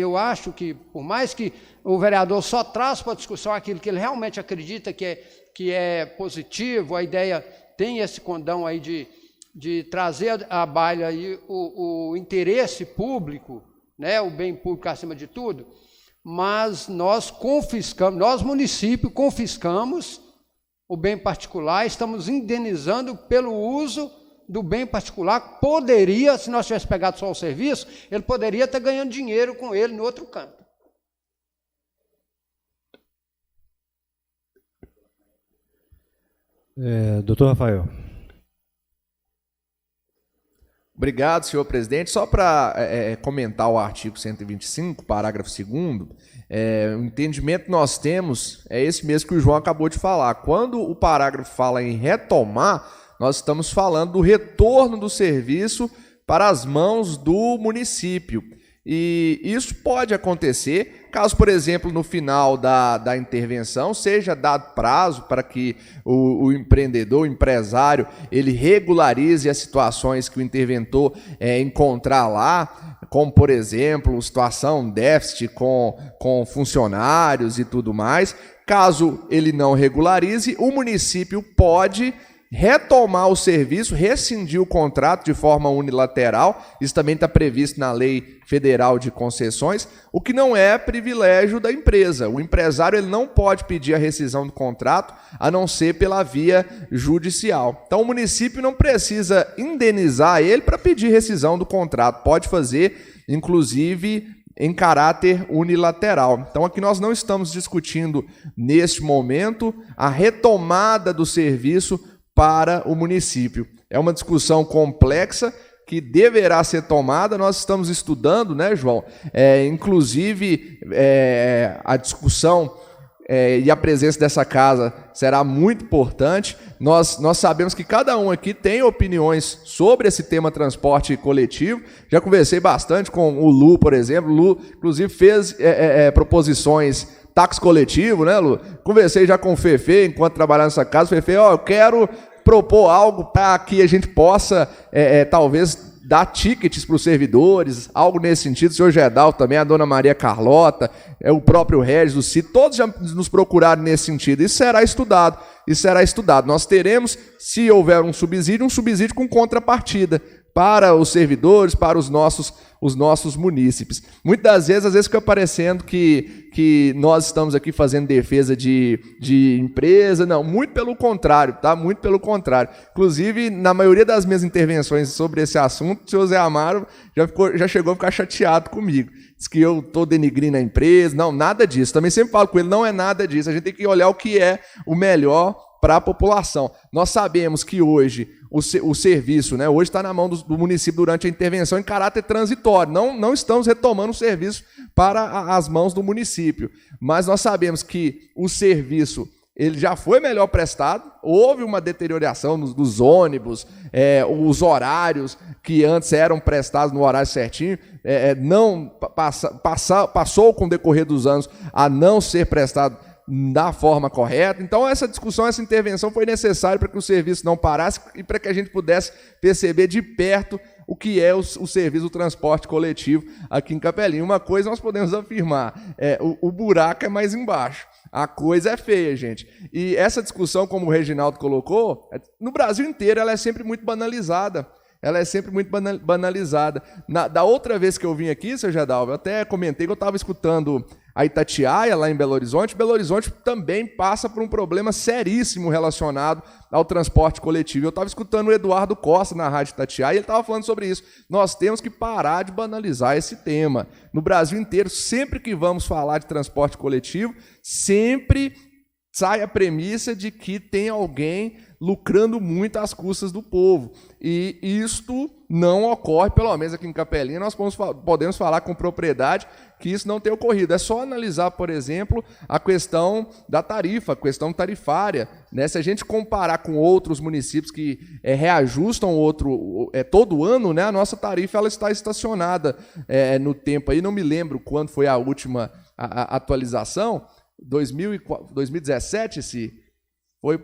eu acho que, por mais que o vereador só traz para a discussão aquilo que ele realmente acredita que é positivo, a ideia tem esse condão aí de trazer à baila aí o interesse público, né, o bem público acima de tudo, mas nós confiscamos, nós município confiscamos o bem particular, estamos indenizando pelo uso do bem particular. Poderia, se nós tivéssemos pegado só o serviço, ele poderia estar ganhando dinheiro com ele no outro canto. Doutor Rafael. Obrigado, senhor presidente. Só para comentar o artigo 125, parágrafo 2º, o entendimento que nós temos é esse mesmo que o João acabou de falar. Quando o parágrafo fala em retomar, nós estamos falando do retorno do serviço para as mãos do município. E isso pode acontecer caso, por exemplo, no final da intervenção seja dado prazo para que o empreendedor, o empresário, ele regularize as situações que o interventor encontrar lá, como, por exemplo, situação déficit com funcionários e tudo mais. Caso ele não regularize, o município pode retomar o serviço, rescindir o contrato de forma unilateral. Isso também está previsto na Lei Federal de Concessões, o que não é privilégio da empresa. O empresário ele não pode pedir a rescisão do contrato, a não ser pela via judicial. Então o município não precisa indenizar ele para pedir rescisão do contrato, pode fazer, inclusive, em caráter unilateral. Então aqui nós não estamos discutindo, neste momento, a retomada do serviço para o município. É uma discussão complexa que deverá ser tomada. Nós estamos estudando, né, João? Inclusive, a discussão e a presença dessa casa será muito importante. Nós sabemos que cada um aqui tem opiniões sobre esse tema transporte coletivo. Já conversei bastante com o Lu, por exemplo. O Lu, inclusive, fez proposições táxi coletivo, né, Lu? Conversei já com o Fefe, enquanto trabalhava nessa casa. Fefe, eu quero propor algo para que a gente possa, talvez, dar tickets para os servidores, algo nesse sentido. O senhor Gedal também, a dona Maria Carlota, o próprio Regis, o Cito, todos já nos procuraram nesse sentido. Isso será estudado, Nós teremos, se houver um subsídio com contrapartida para os servidores, para os nossos munícipes. Muitas das vezes, às vezes fica parecendo que nós estamos aqui fazendo defesa de empresa. Não, muito pelo contrário, tá? Muito pelo contrário. Inclusive, na maioria das minhas intervenções sobre esse assunto, o senhor Zé Amaro já chegou a ficar chateado comigo. Diz que eu estou denigrindo a empresa. Não, nada disso. Também sempre falo com ele, não é nada disso. A gente tem que olhar o que é o melhor para a população. Nós sabemos que hoje o serviço, né, hoje está na mão do município durante a intervenção em caráter transitório. Não estamos retomando o serviço para as mãos do município. Mas nós sabemos que o serviço ele já foi melhor prestado, houve uma deterioração dos ônibus, os horários que antes eram prestados no horário certinho, passou com o decorrer dos anos a não ser prestado da forma correta. Então essa discussão, essa intervenção foi necessária para que o serviço não parasse e para que a gente pudesse perceber de perto o que é o serviço do transporte coletivo aqui em Capelinha. Uma coisa nós podemos afirmar, o buraco é mais embaixo. A coisa é feia, gente. E essa discussão, como o Reginaldo colocou, no Brasil inteiro ela é sempre muito banalizada. Da outra vez que eu vim aqui, seu Gedal, eu até comentei que eu estava escutando a Itatiaia, lá em Belo Horizonte. Belo Horizonte também passa por um problema seríssimo relacionado ao transporte coletivo. Eu estava escutando o Eduardo Costa na Rádio Itatiaia e ele estava falando sobre isso. Nós temos que parar de banalizar esse tema. No Brasil inteiro, sempre que vamos falar de transporte coletivo, sempre sai a premissa de que tem alguém lucrando muito às custas do povo. E isto não ocorre, pelo menos aqui em Capelinha, nós podemos falar com propriedade que isso não tem ocorrido. É só analisar, por exemplo, a questão da tarifa, a questão tarifária, né? Se a gente comparar com outros municípios que reajustam todo ano, né? A nossa tarifa ela está estacionada no tempo. Aí não me lembro quando foi a última atualização, 2017,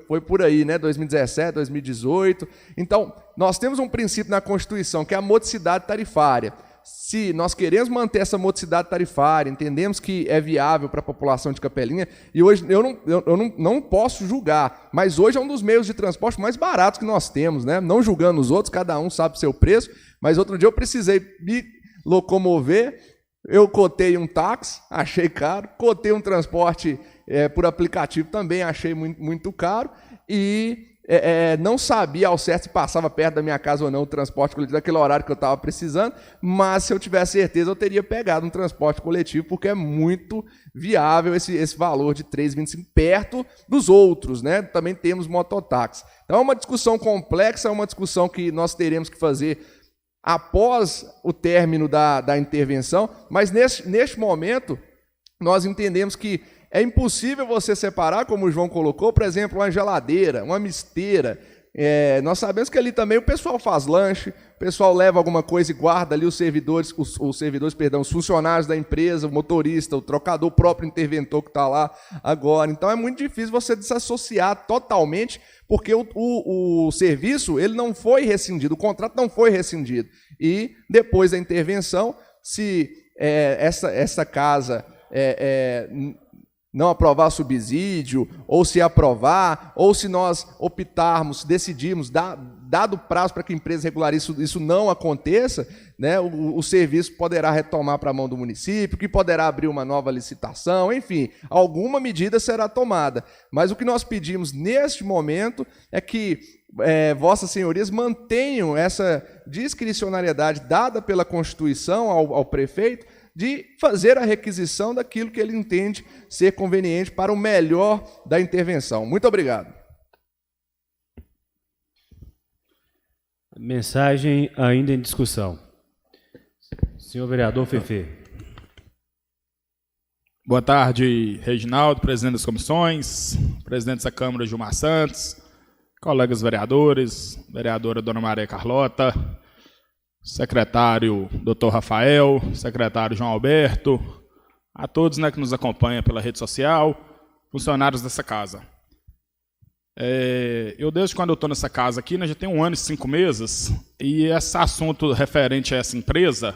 foi por aí, né? 2017, 2018. Então, nós temos um princípio na Constituição, que é a modicidade tarifária. Se nós queremos manter essa modicidade tarifária, entendemos que é viável para a população de Capelinha, e hoje eu não posso julgar, mas hoje é um dos meios de transporte mais baratos que nós temos, né? Não julgando os outros, cada um sabe o seu preço, mas outro dia eu precisei me locomover, eu cotei um táxi, achei caro, cotei um transporte por aplicativo também, achei muito caro, e não sabia ao certo se passava perto da minha casa ou não o transporte coletivo naquele horário que eu estava precisando, mas se eu tivesse certeza eu teria pegado um transporte coletivo, porque é muito viável esse valor de 3,25 perto dos outros, né? Também temos mototáxi. Então é uma discussão complexa, é uma discussão que nós teremos que fazer após o término da intervenção, mas neste momento nós entendemos que é impossível você separar, como o João colocou, por exemplo, uma geladeira, uma misteira. Nós sabemos que ali também o pessoal faz lanche, o pessoal leva alguma coisa e guarda ali os funcionários da empresa, o motorista, o trocador, o próprio interventor que está lá agora. Então é muito difícil você desassociar totalmente, porque o serviço ele não foi rescindido, o contrato não foi rescindido. E depois da intervenção, se essa casa não aprovar subsídio, ou se aprovar, ou se nós optarmos, decidirmos, dado prazo para que a empresa regularize isso não aconteça, né, o serviço poderá retomar para a mão do município, que poderá abrir uma nova licitação, enfim, alguma medida será tomada. Mas o que nós pedimos neste momento é que vossas senhorias mantenham essa discricionariedade dada pela Constituição ao prefeito, de fazer a requisição daquilo que ele entende ser conveniente para o melhor da intervenção. Muito obrigado. Mensagem ainda em discussão. Senhor vereador Fefe. Boa tarde, Reginaldo, presidente das comissões, presidente dessa Câmara, Gilmar Santos, colegas vereadores, vereadora Dona Maria Carlota, secretário Dr. Rafael, secretário João Alberto, a todos, né, que nos acompanham pela rede social, funcionários dessa casa. Eu, desde quando eu estou nessa casa aqui, né, já tem 1 ano e 5 meses, e esse assunto referente a essa empresa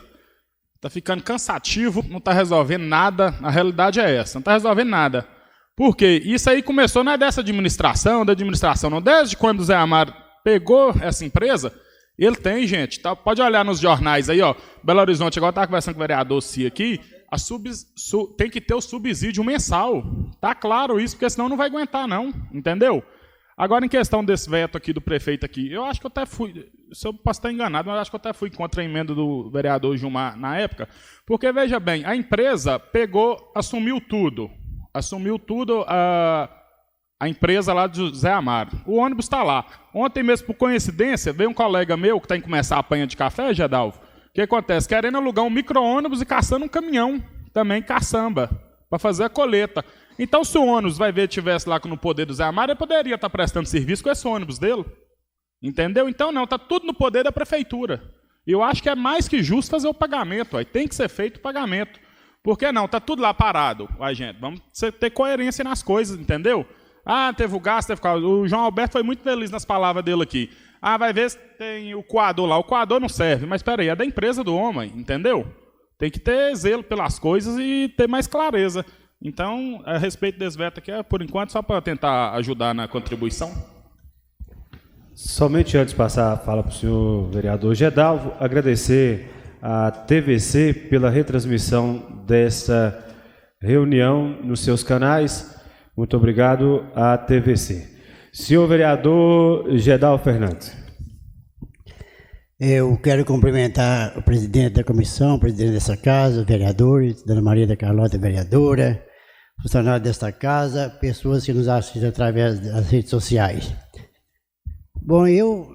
está ficando cansativo, não está resolvendo nada, a realidade é essa, não está resolvendo nada. Por quê? Isso aí começou, não é dessa administração, não, desde quando o Zé Amaro pegou essa empresa. Ele tem, gente, tá, pode olhar nos jornais aí, ó, Belo Horizonte, agora está conversando com o vereador Cia aqui, tem que ter o subsídio mensal, tá claro isso, porque senão não vai aguentar não, entendeu? Agora, em questão desse veto aqui do prefeito aqui, eu acho que eu até fui, se eu posso estar enganado, mas eu acho que eu até fui contra a emenda do vereador Gilmar na época, porque, veja bem, a empresa assumiu tudo a empresa lá de Zé Amaro. O ônibus está lá. Ontem mesmo, por coincidência, veio um colega meu que está em começar a apanha de café, Gedalvo. O que acontece? Querendo alugar um micro-ônibus e caçando um caminhão, também caçamba, para fazer a coleta. Então, se o ônibus vai ver estivesse lá no poder do Zé Amaro, ele poderia estar prestando serviço com esse ônibus dele. Entendeu? Então, não, está tudo no poder da prefeitura. E eu acho que é mais que justo fazer o pagamento. Aí tem que ser feito o pagamento. Por que não? Está tudo lá parado. Aí, gente, vamos ter coerência nas coisas, entendeu? Ah, teve o gasto, teve o carro. O João Alberto foi muito feliz nas palavras dele aqui. Ah, vai ver se tem o coador lá. O coador não serve, mas espera aí, é da empresa do homem, entendeu? Tem que ter zelo pelas coisas e ter mais clareza. Então, a respeito desse veto aqui, por enquanto, só para tentar ajudar na contribuição. Somente antes de passar a fala para o senhor vereador Gedalvo, agradecer à TVC pela retransmissão desta reunião nos seus canais. Muito obrigado à TVC. Senhor vereador Gedalvo Fernandes. Eu quero cumprimentar o presidente da comissão, o presidente dessa casa, os vereadores, Dona Maria da Carlota, vereadora, funcionários desta casa, pessoas que nos assistem através das redes sociais. Bom, eu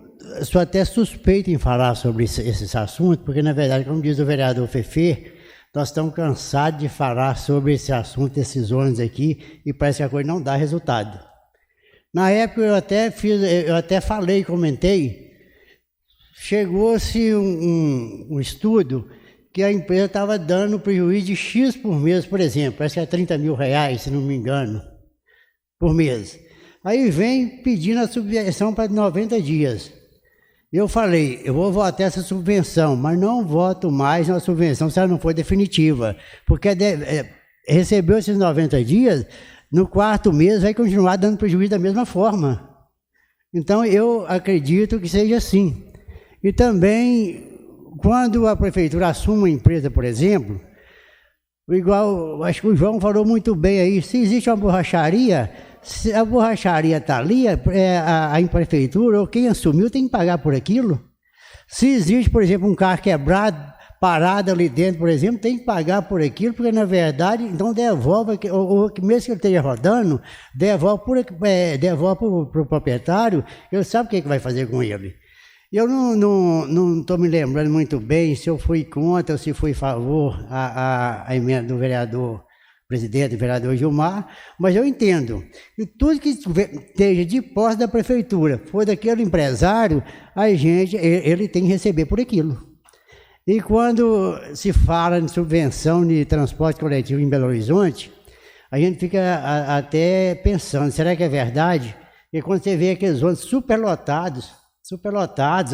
sou até suspeito em falar sobre esses assuntos, porque, na verdade, como diz o vereador Fefe, nós estamos cansados de falar sobre esse assunto, esses ônibus aqui, e parece que a coisa não dá resultado. Na época, eu até comentei, chegou-se um estudo que a empresa estava dando prejuízo de X por mês, por exemplo, parece que é 30 mil reais, se não me engano, por mês. Aí vem pedindo a subvenção para 90 dias. Eu falei, eu vou votar essa subvenção, mas não voto mais na subvenção se ela não for definitiva, porque recebeu esses 90 dias, no quarto mês vai continuar dando prejuízo da mesma forma. Então, eu acredito que seja assim. E também, quando a prefeitura assume uma empresa, por exemplo, igual, acho que o João falou muito bem aí, se existe uma borracharia, se a borracharia está ali, a prefeitura ou quem assumiu tem que pagar por aquilo. Se existe, por exemplo, um carro quebrado, parado ali dentro, por exemplo, tem que pagar por aquilo, porque na verdade, então devolve, ou mesmo que ele esteja rodando, devolve para o proprietário, ele sabe o que vai fazer com ele. Eu não estou me lembrando muito bem se eu fui contra ou se fui a favor a emenda do vereador presidente, do vereador Gilmar, mas eu entendo que tudo que esteja de posse da prefeitura, for daquele empresário, ele tem que receber por aquilo. E quando se fala em subvenção de transporte coletivo em Belo Horizonte, a gente fica até pensando, será que é verdade? E quando você vê aqueles ônibus superlotados,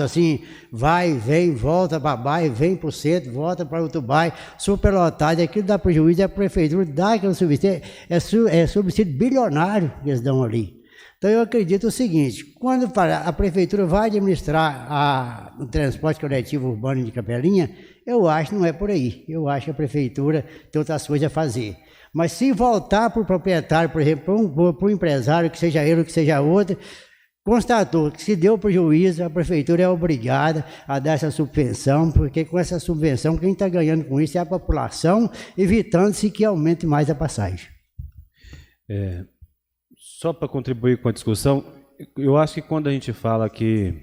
assim, vai, vem, volta para bairro, vem para o centro, volta para outro bairro, superlotado, aquilo dá prejuízo, a prefeitura dá aquele subsídio, é subsídio bilionário que eles dão ali. Então eu acredito o seguinte, quando a prefeitura vai administrar o transporte coletivo urbano de Capelinha, eu acho que não é por aí, eu acho que a prefeitura tem outras coisas a fazer. Mas se voltar para o proprietário, por exemplo, para o empresário, que seja ele ou que seja outro, constatou que se deu prejuízo, a prefeitura é obrigada a dar essa subvenção, porque com essa subvenção quem está ganhando com isso é a população, evitando-se que aumente mais a passagem. Só para contribuir com a discussão, eu acho que quando a gente fala que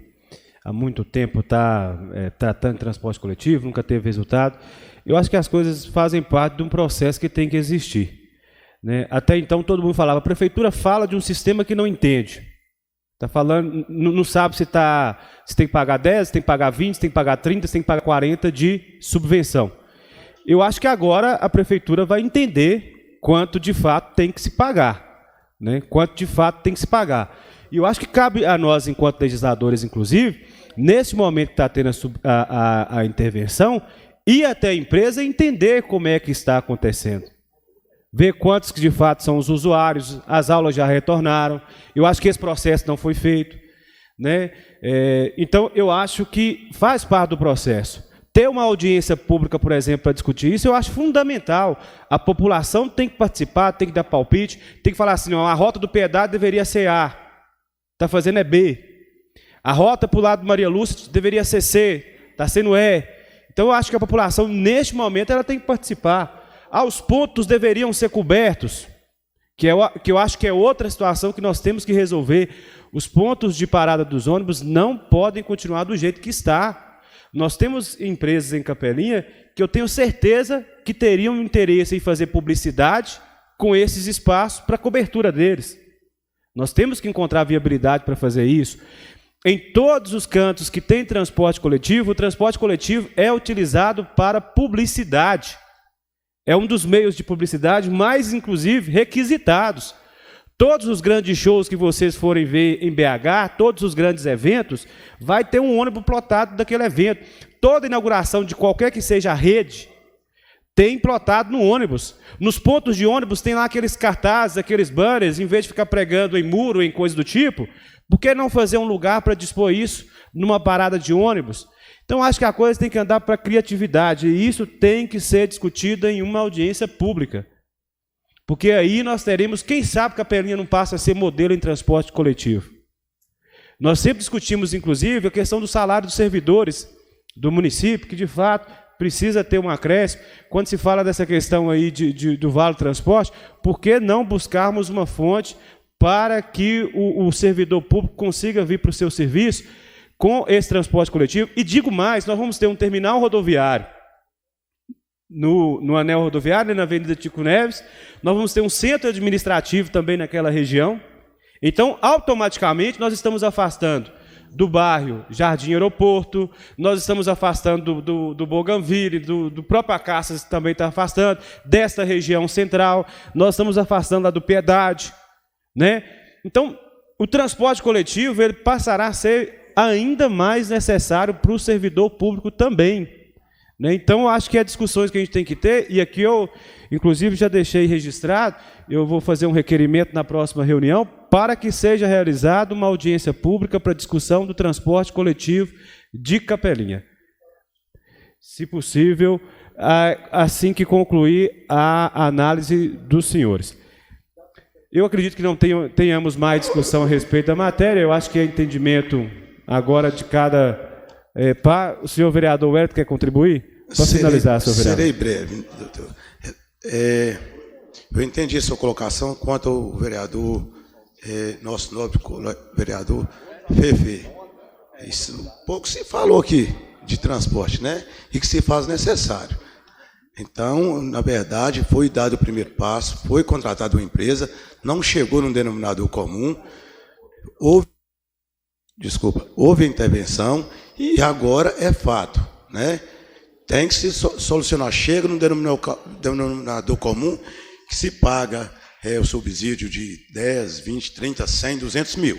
há muito tempo está tratando de transporte coletivo, nunca teve resultado, eu acho que as coisas fazem parte de um processo que tem que existir, né? Até então todo mundo falava, a prefeitura fala de um sistema que não entende. Está falando, não sabe se tem que pagar 10, se tem que pagar 20, se tem que pagar 30, se tem que pagar 40 de subvenção. Eu acho que agora a prefeitura vai entender quanto de fato tem que se pagar, né? Quanto de fato tem que se pagar. E eu acho que cabe a nós, enquanto legisladores, inclusive, nesse momento que está tendo a intervenção, ir até a empresa e entender como é que está acontecendo. Ver quantos que de fato são os usuários, as aulas já retornaram. Eu acho que esse processo não foi feito, né? Então, eu acho que faz parte do processo. Ter uma audiência pública, por exemplo, para discutir isso, eu acho fundamental. A população tem que participar, tem que dar palpite, tem que falar assim, não, a rota do pedágio deveria ser A, está fazendo é B. A rota para o lado do Maria Lúcia deveria ser C, está sendo E. Então, eu acho que a população, neste momento, ela tem que participar. Os pontos deveriam ser cobertos, que eu acho que é outra situação que nós temos que resolver. Os pontos de parada dos ônibus não podem continuar do jeito que está. Nós temos empresas em Capelinha que eu tenho certeza que teriam interesse em fazer publicidade com esses espaços para a cobertura deles. Nós temos que encontrar viabilidade para fazer isso. Em todos os cantos que tem transporte coletivo, o transporte coletivo é utilizado para publicidade. É um dos meios de publicidade mais, inclusive, requisitados. Todos os grandes shows que vocês forem ver em BH, todos os grandes eventos, vai ter um ônibus plotado daquele evento. Toda inauguração de qualquer que seja a rede, tem plotado no ônibus. Nos pontos de ônibus tem lá aqueles cartazes, aqueles banners, em vez de ficar pregando em muro, em coisa do tipo, por que não fazer um lugar para dispor isso numa parada de ônibus? Então, acho que a coisa tem que andar para a criatividade, e isso tem que ser discutido em uma audiência pública. Porque aí nós teremos, quem sabe Capelinha não passa a ser modelo em transporte coletivo. Nós sempre discutimos, inclusive, a questão do salário dos servidores do município, que de fato precisa ter um acréscimo. Quando se fala dessa questão aí do Vale Transporte, por que não buscarmos uma fonte para que o servidor público consiga vir para o seu serviço com esse transporte coletivo? E digo mais, nós vamos ter um terminal rodoviário no anel rodoviário, na Avenida Tico Neves, nós vamos ter um centro administrativo também naquela região. Então, automaticamente, nós estamos afastando do bairro Jardim Aeroporto, nós estamos afastando do Bougainville, do próprio Acácias também está afastando, desta região central, nós estamos afastando lá do Piedade, né? Então, o transporte coletivo ele passará a ser ainda mais necessário para o servidor público também, né? Então, acho que é discussões que a gente tem que ter, e aqui eu, inclusive, já deixei registrado, eu vou fazer um requerimento na próxima reunião para que seja realizada uma audiência pública para discussão do transporte coletivo de Capelinha. Se possível, assim que concluir a análise dos senhores. Eu acredito que não tenhamos mais discussão a respeito da matéria, eu acho que é entendimento agora de cada... o senhor vereador Wellington quer contribuir? Posso finalizar, senhor vereador? Serei breve, doutor. Eu entendi a sua colocação quanto ao vereador, nosso nobre vereador Fefe. Isso pouco se falou aqui de transporte, né? E que se faz necessário. Então, na verdade, foi dado o primeiro passo, foi contratada uma empresa, não chegou num denominador comum, houve intervenção e agora é fato, né? Tem que se solucionar. Chega num denominador comum que se paga o subsídio de 10, 20, 30, 100, 200 mil.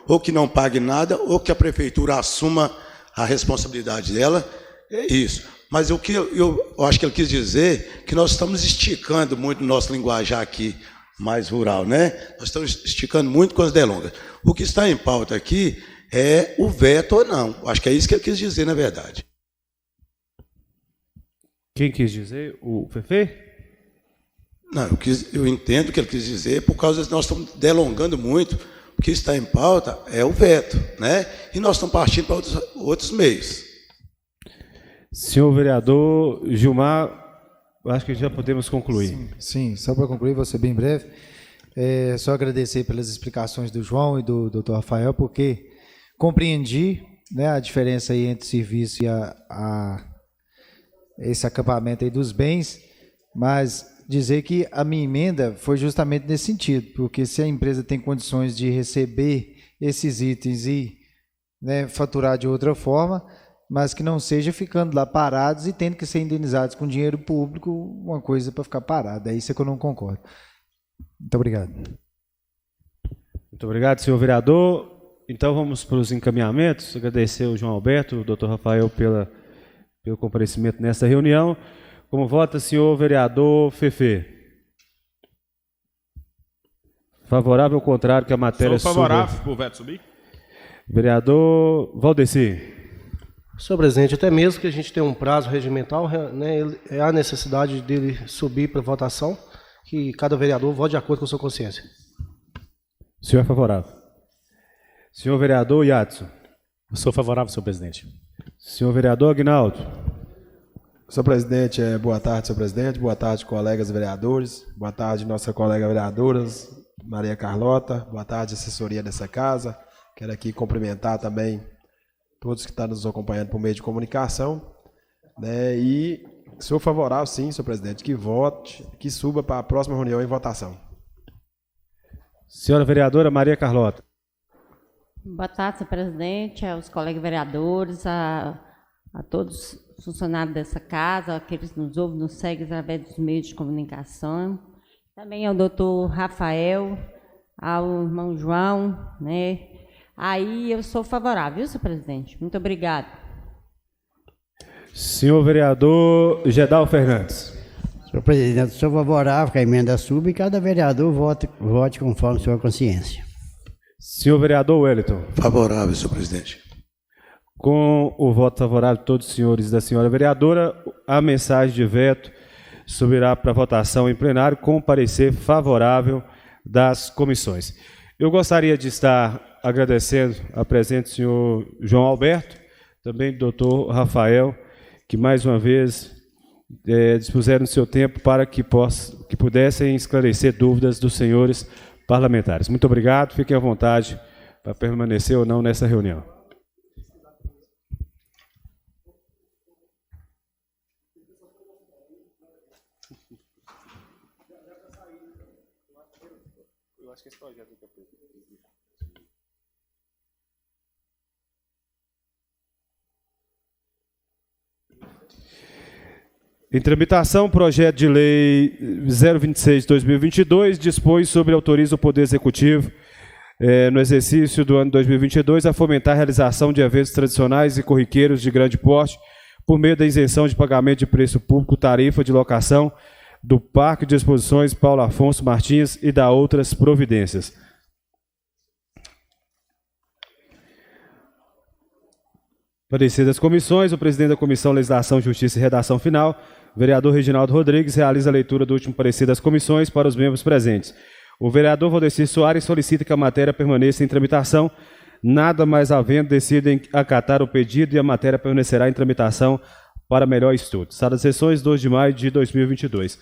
Ou que não pague nada, ou que a prefeitura assuma a responsabilidade dela. É isso. Mas o que eu acho que ele quis dizer que nós estamos esticando muito o nosso linguajar aqui, mais rural, né? Nós estamos esticando muito com as delongas. O que está em pauta aqui é o veto ou não. Acho que é isso que ele quis dizer, na verdade. Quem quis dizer? O Fefe? Não, eu entendo o que ele quis dizer, por causa de nós estamos delongando muito. O que está em pauta é o veto, né? E nós estamos partindo para outros meios. Senhor vereador Gilmar, acho que já podemos concluir. Sim, só para concluir, vou ser bem breve. Só agradecer pelas explicações do João e do Dr. Rafael, porque compreendi, né, a diferença aí entre serviço e esse acampamento aí dos bens, mas dizer que a minha emenda foi justamente nesse sentido, porque se a empresa tem condições de receber esses itens e, né, faturar de outra forma, mas que não seja ficando lá parados e tendo que ser indenizados com dinheiro público, uma coisa para ficar parada. É isso que eu não concordo. Muito obrigado. Muito obrigado, senhor vereador. Então vamos para os encaminhamentos. Agradecer ao João Alberto, o doutor Rafael pelo comparecimento nesta reunião. Como vota, senhor vereador Fefe? Favorável ou contrário que a matéria Sou favorável para o veto subir. Vereador Valdeci. Senhor presidente, até mesmo que a gente tenha um prazo regimental, né, há necessidade dele subir para votação, que cada vereador vote de acordo com a sua consciência. O senhor é favorável. Senhor vereador Yadson. Eu sou favorável, senhor presidente. Senhor vereador Aguinaldo. Senhor presidente, boa tarde, senhor presidente. Boa tarde, colegas vereadores. Boa tarde, nossa colega vereadora Maria Carlota. Boa tarde, assessoria dessa casa. Quero aqui cumprimentar também todos que estão nos acompanhando por meio de comunicação, né? E sou favorável, sim, senhor presidente, que vote, que suba para a próxima reunião em votação. Senhora vereadora Maria Carlota. Boa tarde, senhor presidente, aos colegas vereadores, a todos os funcionários dessa casa, aqueles que nos ouvem, nos seguem através dos meios de comunicação, também ao doutor Rafael, ao irmão João, né? Aí eu sou favorável, viu, senhor presidente? Muito obrigado. Senhor vereador Gedal Fernandes. Senhor presidente, sou favorável que a emenda suba e cada vereador vote conforme sua consciência. Senhor vereador Wellington. Favorável, senhor presidente. Com o voto favorável de todos os senhores e da senhora vereadora, a mensagem de veto subirá para votação em plenário com parecer favorável das comissões. Eu gostaria de estar agradecendo a presença do senhor João Alberto, também do doutor Rafael, que mais uma vez dispuseram do seu tempo para que pudessem esclarecer dúvidas dos senhores parlamentares. Muito obrigado, fiquem à vontade para permanecer ou não nessa reunião. Eu acho que esse projeto Em tramitação, projeto de lei 026/2022 dispõe sobre autoriza o Poder Executivo, no exercício do ano 2022, a fomentar a realização de eventos tradicionais e corriqueiros de grande porte por meio da isenção de pagamento de preço público, tarifa de locação do Parque de Exposições Paulo Afonso Martins e da outras providências. Parecer das comissões, o presidente da Comissão Legislação, Justiça e Redação Final, vereador Reginaldo Rodrigues, realiza a leitura do último parecer das comissões para os membros presentes. O vereador Valdecir Soares solicita que a matéria permaneça em tramitação, nada mais havendo, decidem acatar o pedido e a matéria permanecerá em tramitação para melhor estudo. Sala de sessões, 2 de maio de 2022.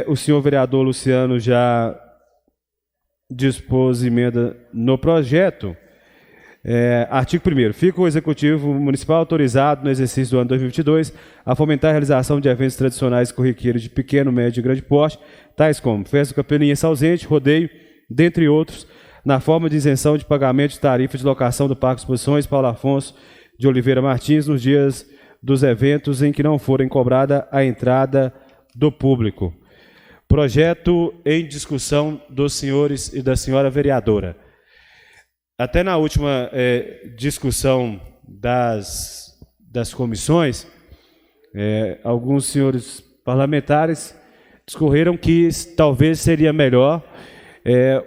O senhor vereador Luciano já dispôs emenda no projeto. Artigo 1º. Fica o Executivo Municipal autorizado, no exercício do ano 2022, a fomentar a realização de eventos tradicionais corriqueiros de pequeno, médio e grande porte, tais como festa do Capelinha Ausente, rodeio, dentre outros, na forma de isenção de pagamento de tarifa de locação do Parque de Exposições Paulo Afonso de Oliveira Martins nos dias dos eventos em que não forem cobrada a entrada do público. Projeto em discussão dos senhores e da senhora vereadora. Até na última discussão das comissões, alguns senhores parlamentares discorreram que talvez seria melhor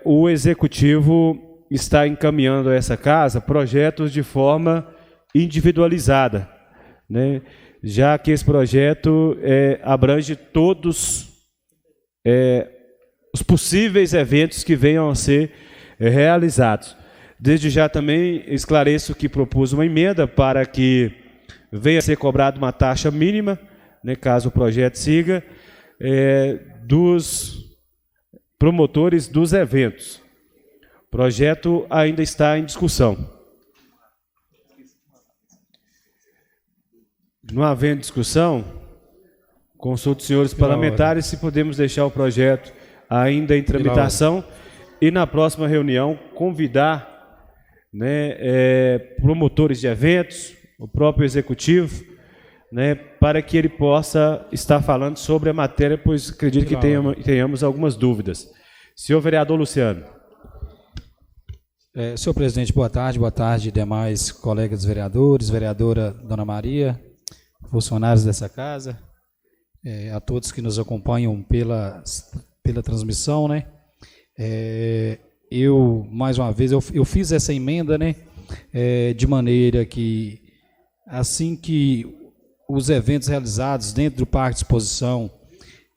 o Executivo estar encaminhando a essa casa projetos de forma individualizada, né? Já que esse projeto abrange todos os possíveis eventos que venham a ser realizados. Desde já também esclareço que propus uma emenda para que venha a ser cobrada uma taxa mínima, né, caso o projeto siga, dos promotores dos eventos. O projeto ainda está em discussão. Não havendo discussão, consulto os senhores parlamentares se podemos deixar o projeto ainda em tramitação e na próxima reunião convidar, né, promotores de eventos, o próprio Executivo, né, para que ele possa estar falando sobre a matéria, pois acredito que tenhamos algumas dúvidas. Senhor vereador Luciano. Senhor presidente, boa tarde demais colegas vereadores, vereadora Dona Maria, funcionários dessa casa, a todos que nos acompanham pela transmissão, né? Eu, mais uma vez, eu fiz essa emenda, né, de maneira que, assim que os eventos realizados dentro do Parque de Exposição,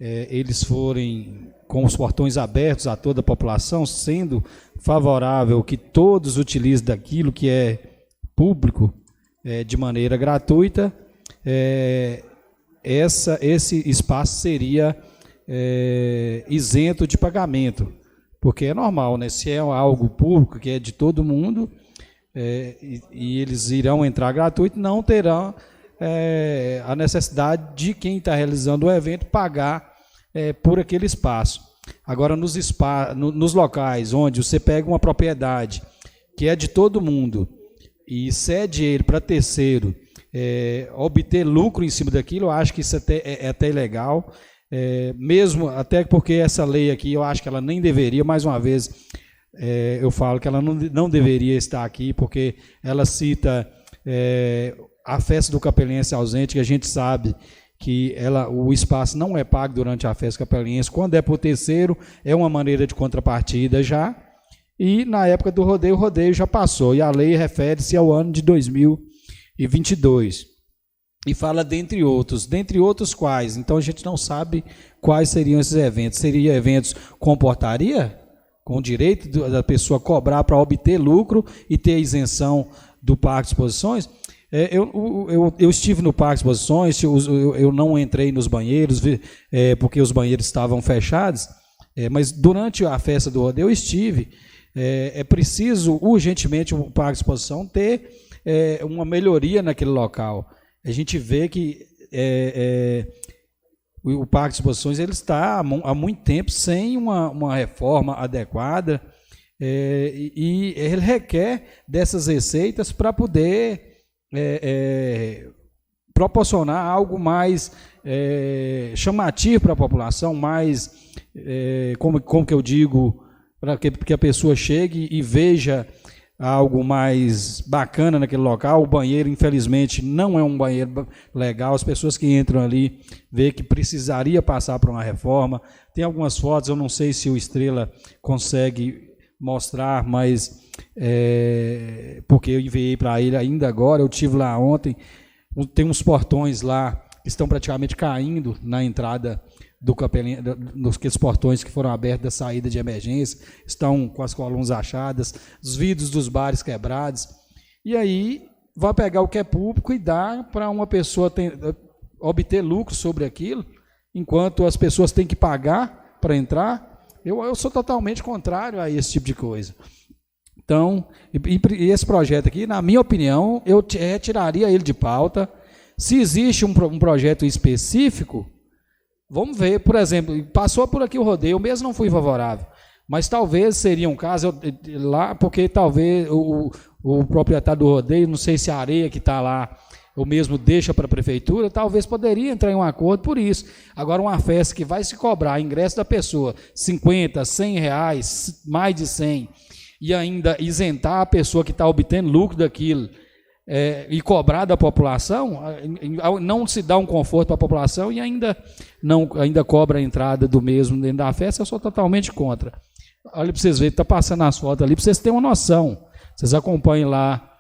eles forem com os portões abertos a toda a população, sendo favorável que todos utilizem daquilo que é público de maneira gratuita, esse espaço seria isento de pagamento. Porque é normal, né? Se é algo público, que é de todo mundo, e eles irão entrar gratuito, não terão a necessidade de quem está realizando o evento pagar por aquele espaço. Agora, nos locais onde você pega uma propriedade que é de todo mundo e cede ele para terceiro, obter lucro em cima daquilo, eu acho que isso é até ilegal. Mesmo, até porque essa lei aqui, eu acho que ela nem deveria, mais uma vez, eu falo que ela não deveria estar aqui, porque ela cita a festa do Capelense Ausente, que a gente sabe que o espaço não é pago durante a festa capelense, quando é por terceiro, é uma maneira de contrapartida já, e na época do rodeio, o rodeio já passou, e a lei refere-se ao ano de 2022. E fala dentre outros quais. Então a gente não sabe quais seriam esses eventos. Seriam eventos com portaria, com o direito da pessoa cobrar para obter lucro e ter a isenção do Parque de Exposições. Eu estive no Parque de Exposições, eu não entrei nos banheiros, porque os banheiros estavam fechados, mas durante a festa do rodeio eu estive. É preciso urgentemente o Parque de Exposição ter uma melhoria naquele local. A gente vê que o Parque de Exposições ele está há muito tempo sem uma reforma adequada, e ele requer dessas receitas para poder proporcionar algo mais chamativo para a população, mais, como que eu digo, para que a pessoa chegue e veja algo mais bacana naquele local. O banheiro, infelizmente, não é um banheiro legal. As pessoas que entram ali veem que precisaria passar por uma reforma. Tem algumas fotos, eu não sei se o Estrela consegue mostrar, mas porque eu enviei para ele ainda agora, eu estive lá ontem. Tem uns portões lá que estão praticamente caindo na entrada do Capelinha, aqueles portões que foram abertos da saída de emergência, estão com as colunas achadas, os vidros dos bares quebrados. E aí vai pegar o que é público e dar para uma pessoa obter lucro sobre aquilo, enquanto as pessoas têm que pagar para entrar. Eu sou totalmente contrário a esse tipo de coisa. Então, e esse projeto aqui, na minha opinião, eu retiraria ele de pauta. Se existe um projeto específico, vamos ver, por exemplo, passou por aqui o rodeio, eu mesmo não fui favorável, mas talvez seria um caso lá, porque talvez o proprietário do rodeio, não sei se a areia que está lá, ou mesmo deixa para a prefeitura, talvez poderia entrar em um acordo por isso. Agora, uma festa que vai se cobrar ingresso da pessoa, 50, 100 reais, mais de 100, e ainda isentar a pessoa que está obtendo lucro daquilo, e cobrar da população, não se dá um conforto para a população e ainda cobra a entrada do mesmo dentro da festa. Eu sou totalmente contra. Olha para vocês verem, está passando as fotos ali, para vocês terem uma noção. Vocês acompanhem lá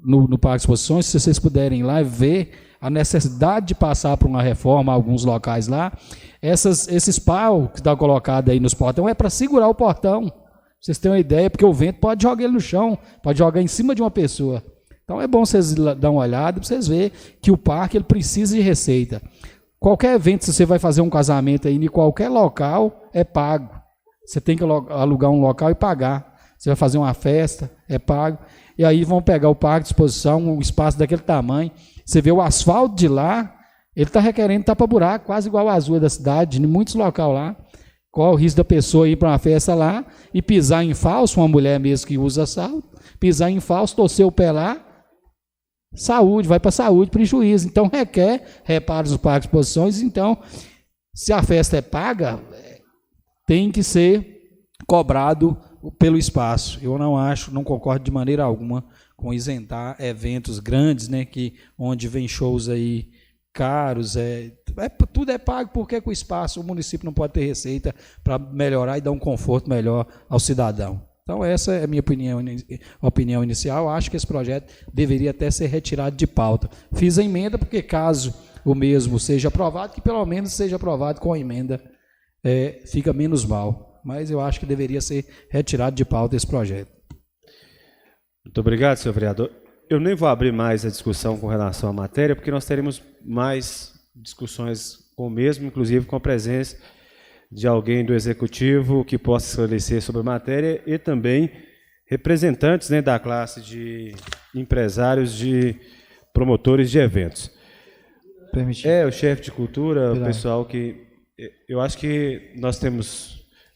no Parque de Exposições, se vocês puderem ir lá e ver a necessidade de passar por uma reforma em alguns locais lá. Esses paus que estão colocados aí nos portões é para segurar o portão. Vocês têm uma ideia, porque o vento pode jogar ele no chão, pode jogar em cima de uma pessoa. Então é bom vocês dar uma olhada para vocês verem que o parque ele precisa de receita. Qualquer evento, se você vai fazer um casamento aí em qualquer local, é pago. Você tem que alugar um local e pagar. Você vai fazer uma festa, é pago. E aí vão pegar o parque de exposição, um espaço daquele tamanho. Você vê o asfalto de lá, ele está requerendo tapa-buraco, quase igual a azul da cidade, em muitos locais lá. Qual o risco da pessoa ir para uma festa lá e pisar em falso, uma mulher mesmo que usa salto, pisar em falso, torcer o pé lá, saúde, vai para saúde, prejuízo. Então requer reparos no parque de exposições. Então, se a festa é paga, tem que ser cobrado pelo espaço. Eu não concordo de maneira alguma com isentar eventos grandes, né, onde vem shows aí caros, tudo é pago, porque com o espaço o município não pode ter receita para melhorar e dar um conforto melhor ao cidadão. Então essa é a minha opinião inicial. Acho que esse projeto deveria até ser retirado de pauta. Fiz a emenda porque caso o mesmo seja aprovado, que pelo menos seja aprovado com a emenda, fica menos mal. Mas eu acho que deveria ser retirado de pauta esse projeto. Muito obrigado, senhor vereador. Eu nem vou abrir mais a discussão com relação à matéria, porque nós teremos mais discussões com o mesmo, inclusive com a presença de alguém do Executivo que possa esclarecer sobre a matéria e também representantes, né, da classe de empresários, de promotores de eventos. O chefe de cultura, o pessoal que... Eu acho que nós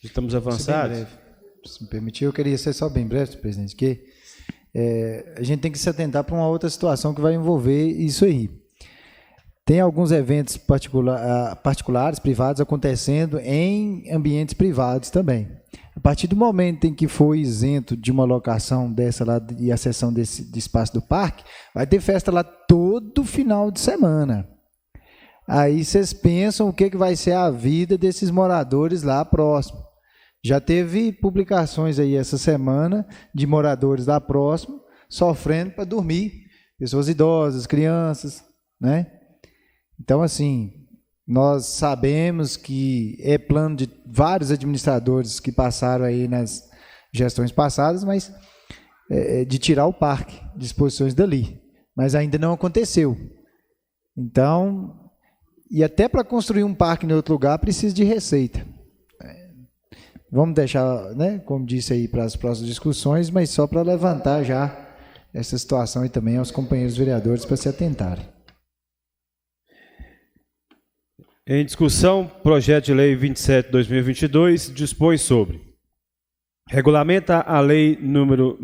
estamos avançados. Se me permitir, eu queria ser só bem breve, presidente, que a gente tem que se atentar para uma outra situação que vai envolver isso aí. Tem alguns eventos particulares, privados, acontecendo em ambientes privados também. A partir do momento em que for isento de uma locação dessa lá e a cessão de espaço do parque, vai ter festa lá todo final de semana. Aí vocês pensam o que vai ser a vida desses moradores lá próximo. Já teve publicações aí essa semana de moradores lá próximo sofrendo para dormir, pessoas idosas, crianças, né? Então, assim, nós sabemos que é plano de vários administradores que passaram aí nas gestões passadas, mas de tirar o parque de exposições dali, mas ainda não aconteceu. Então, e até para construir um parque em outro lugar precisa de receita. Vamos deixar, né, como disse aí, para as próximas discussões, mas só para levantar já essa situação e também aos companheiros vereadores para se atentarem. Em discussão, projeto de lei 27/2022 dispõe sobre: regulamenta a lei número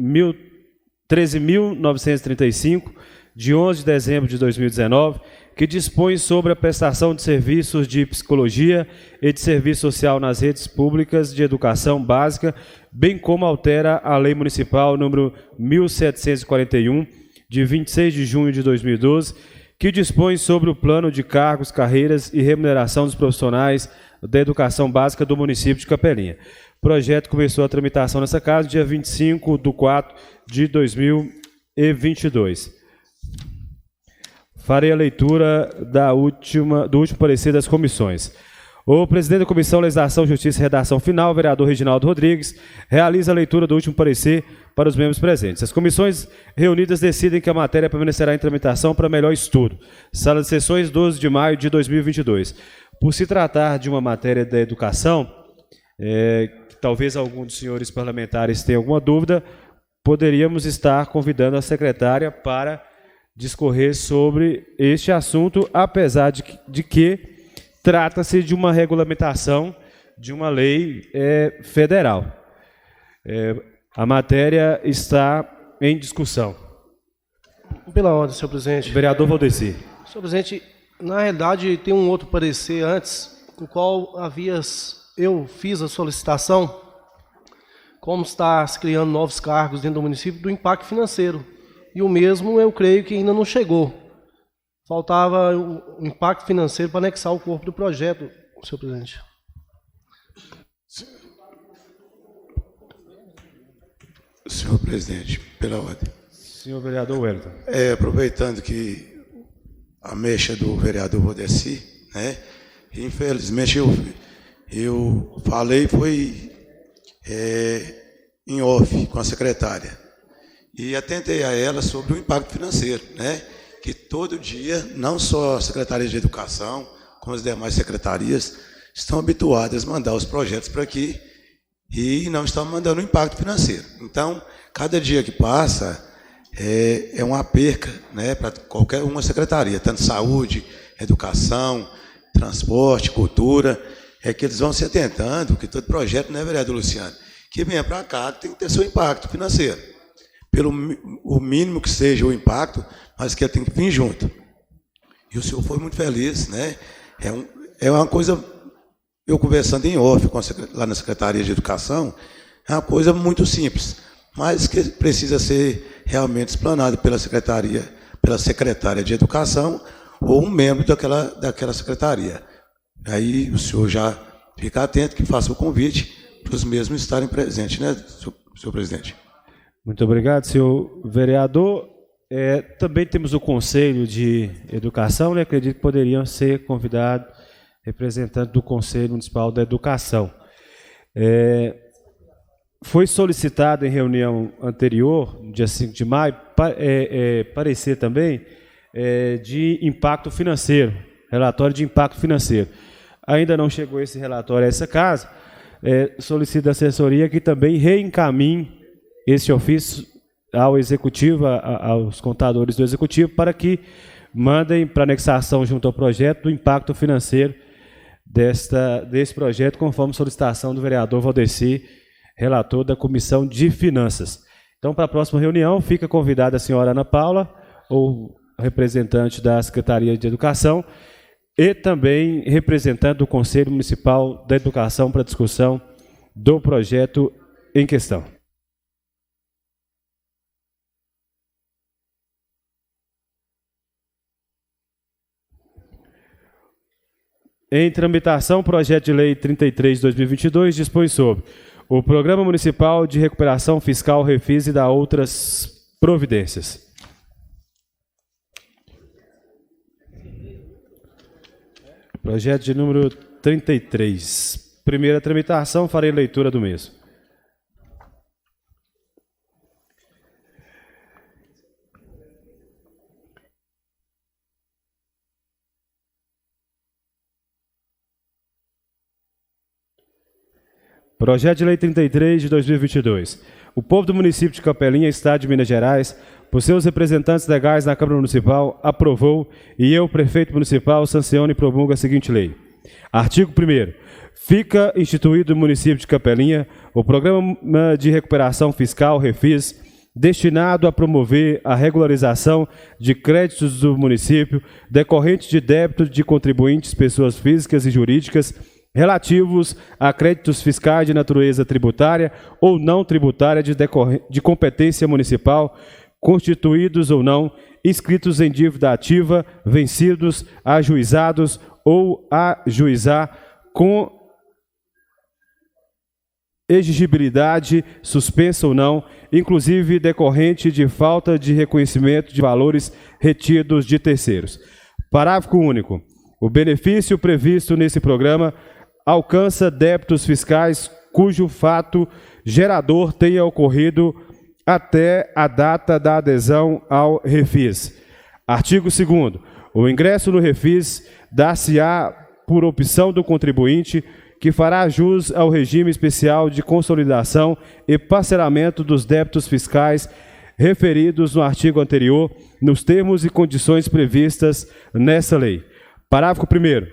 13.935, de 11 de dezembro de 2019, que dispõe sobre a prestação de serviços de psicologia e de serviço social nas redes públicas de educação básica, bem como altera a Lei Municipal número 1741, de 26 de junho de 2012, que dispõe sobre o plano de cargos, carreiras e remuneração dos profissionais da educação básica do município de Capelinha. O projeto começou a tramitação nessa casa dia 25 de 4 de 2022. Farei a leitura do último parecer das comissões. O presidente da Comissão Legislação, Justiça e Redação Final, vereador Reginaldo Rodrigues, realiza a leitura do último parecer para os membros presentes. As comissões reunidas decidem que a matéria permanecerá em tramitação para melhor estudo. Sala de sessões, 12 de maio de 2022. Por se tratar de uma matéria da educação, talvez algum dos senhores parlamentares tenha alguma dúvida, poderíamos estar convidando a secretária para discorrer sobre este assunto, apesar de que trata-se de uma regulamentação de uma lei federal. A matéria está em discussão. Pela ordem, senhor presidente. Vereador Valdeci. Senhor presidente, na realidade tem um outro parecer antes, no qual eu fiz a solicitação, como está se criando novos cargos dentro do município, do impacto financeiro. E o mesmo eu creio que ainda não chegou. Faltava o impacto financeiro para anexar o corpo do projeto, senhor presidente. Senhor presidente, pela ordem. Senhor vereador Wellington. Aproveitando que a mexa do vereador Valdeci, né? Infelizmente eu falei, foi em off com a secretária. E atentei a ela sobre o impacto financeiro, né? Que todo dia, não só a Secretaria de Educação, como as demais secretarias, estão habituadas a mandar os projetos para aqui e não estão mandando o impacto financeiro. Então, cada dia que passa é uma perca, né, para qualquer uma secretaria, tanto saúde, educação, transporte, cultura, que eles vão se atentando, que todo projeto, né, vereador Luciano, que venha para cá tem que ter seu impacto financeiro. Pelo o mínimo que seja o impacto, mas que ele tem que vir junto. E o senhor foi muito feliz, né? É uma coisa, eu conversando em off lá na Secretaria de Educação, é uma coisa muito simples, mas que precisa ser realmente explanado pela secretária de Educação ou um membro daquela secretaria. Aí o senhor já fica atento, que faça o convite para os mesmos estarem presentes, né, senhor presidente? Muito obrigado, senhor vereador. Também temos o Conselho de Educação, né? Acredito que poderiam ser convidados representantes do Conselho Municipal da Educação. Foi solicitado em reunião anterior, no dia 5 de maio, parecer também de impacto financeiro, relatório de impacto financeiro. Ainda não chegou esse relatório a essa casa, solicito a assessoria que também reencaminhe esse ofício ao executivo, aos contadores do executivo, para que mandem para anexação junto ao projeto o impacto financeiro desse projeto, conforme solicitação do vereador Valdeci, relator da Comissão de Finanças. Então, para a próxima reunião, fica convidada a senhora Ana Paula, ou representante da Secretaria de Educação, e também representante do Conselho Municipal da Educação para discussão do projeto em questão. Em tramitação, o projeto de lei 33 de 2022 dispõe sobre o Programa Municipal de Recuperação Fiscal Refis e da outras providências. Projeto de número 33. Primeira tramitação, farei leitura do mesmo. Projeto de lei 33 de 2022. O povo do município de Capelinha, estado de Minas Gerais, por seus representantes legais na Câmara Municipal, aprovou e eu, prefeito municipal, sanciono e promulgo a seguinte lei. Artigo 1º. Fica instituído no município de Capelinha o Programa de Recuperação Fiscal, Refis, destinado a promover a regularização de créditos do município decorrentes de débito de contribuintes, pessoas físicas e jurídicas, relativos a créditos fiscais de natureza tributária ou não tributária de competência municipal, constituídos ou não, inscritos em dívida ativa, vencidos, ajuizados ou ajuizar com exigibilidade suspensa ou não, inclusive decorrente de falta de reconhecimento de valores retidos de terceiros. Parágrafo único. O benefício previsto nesse programa alcança débitos fiscais cujo fato gerador tenha ocorrido até a data da adesão ao Refis. Artigo 2º. O ingresso no Refis dar-se-á por opção do contribuinte que fará jus ao regime especial de consolidação e parcelamento dos débitos fiscais referidos no artigo anterior, nos termos e condições previstas nessa lei. Parágrafo 1º.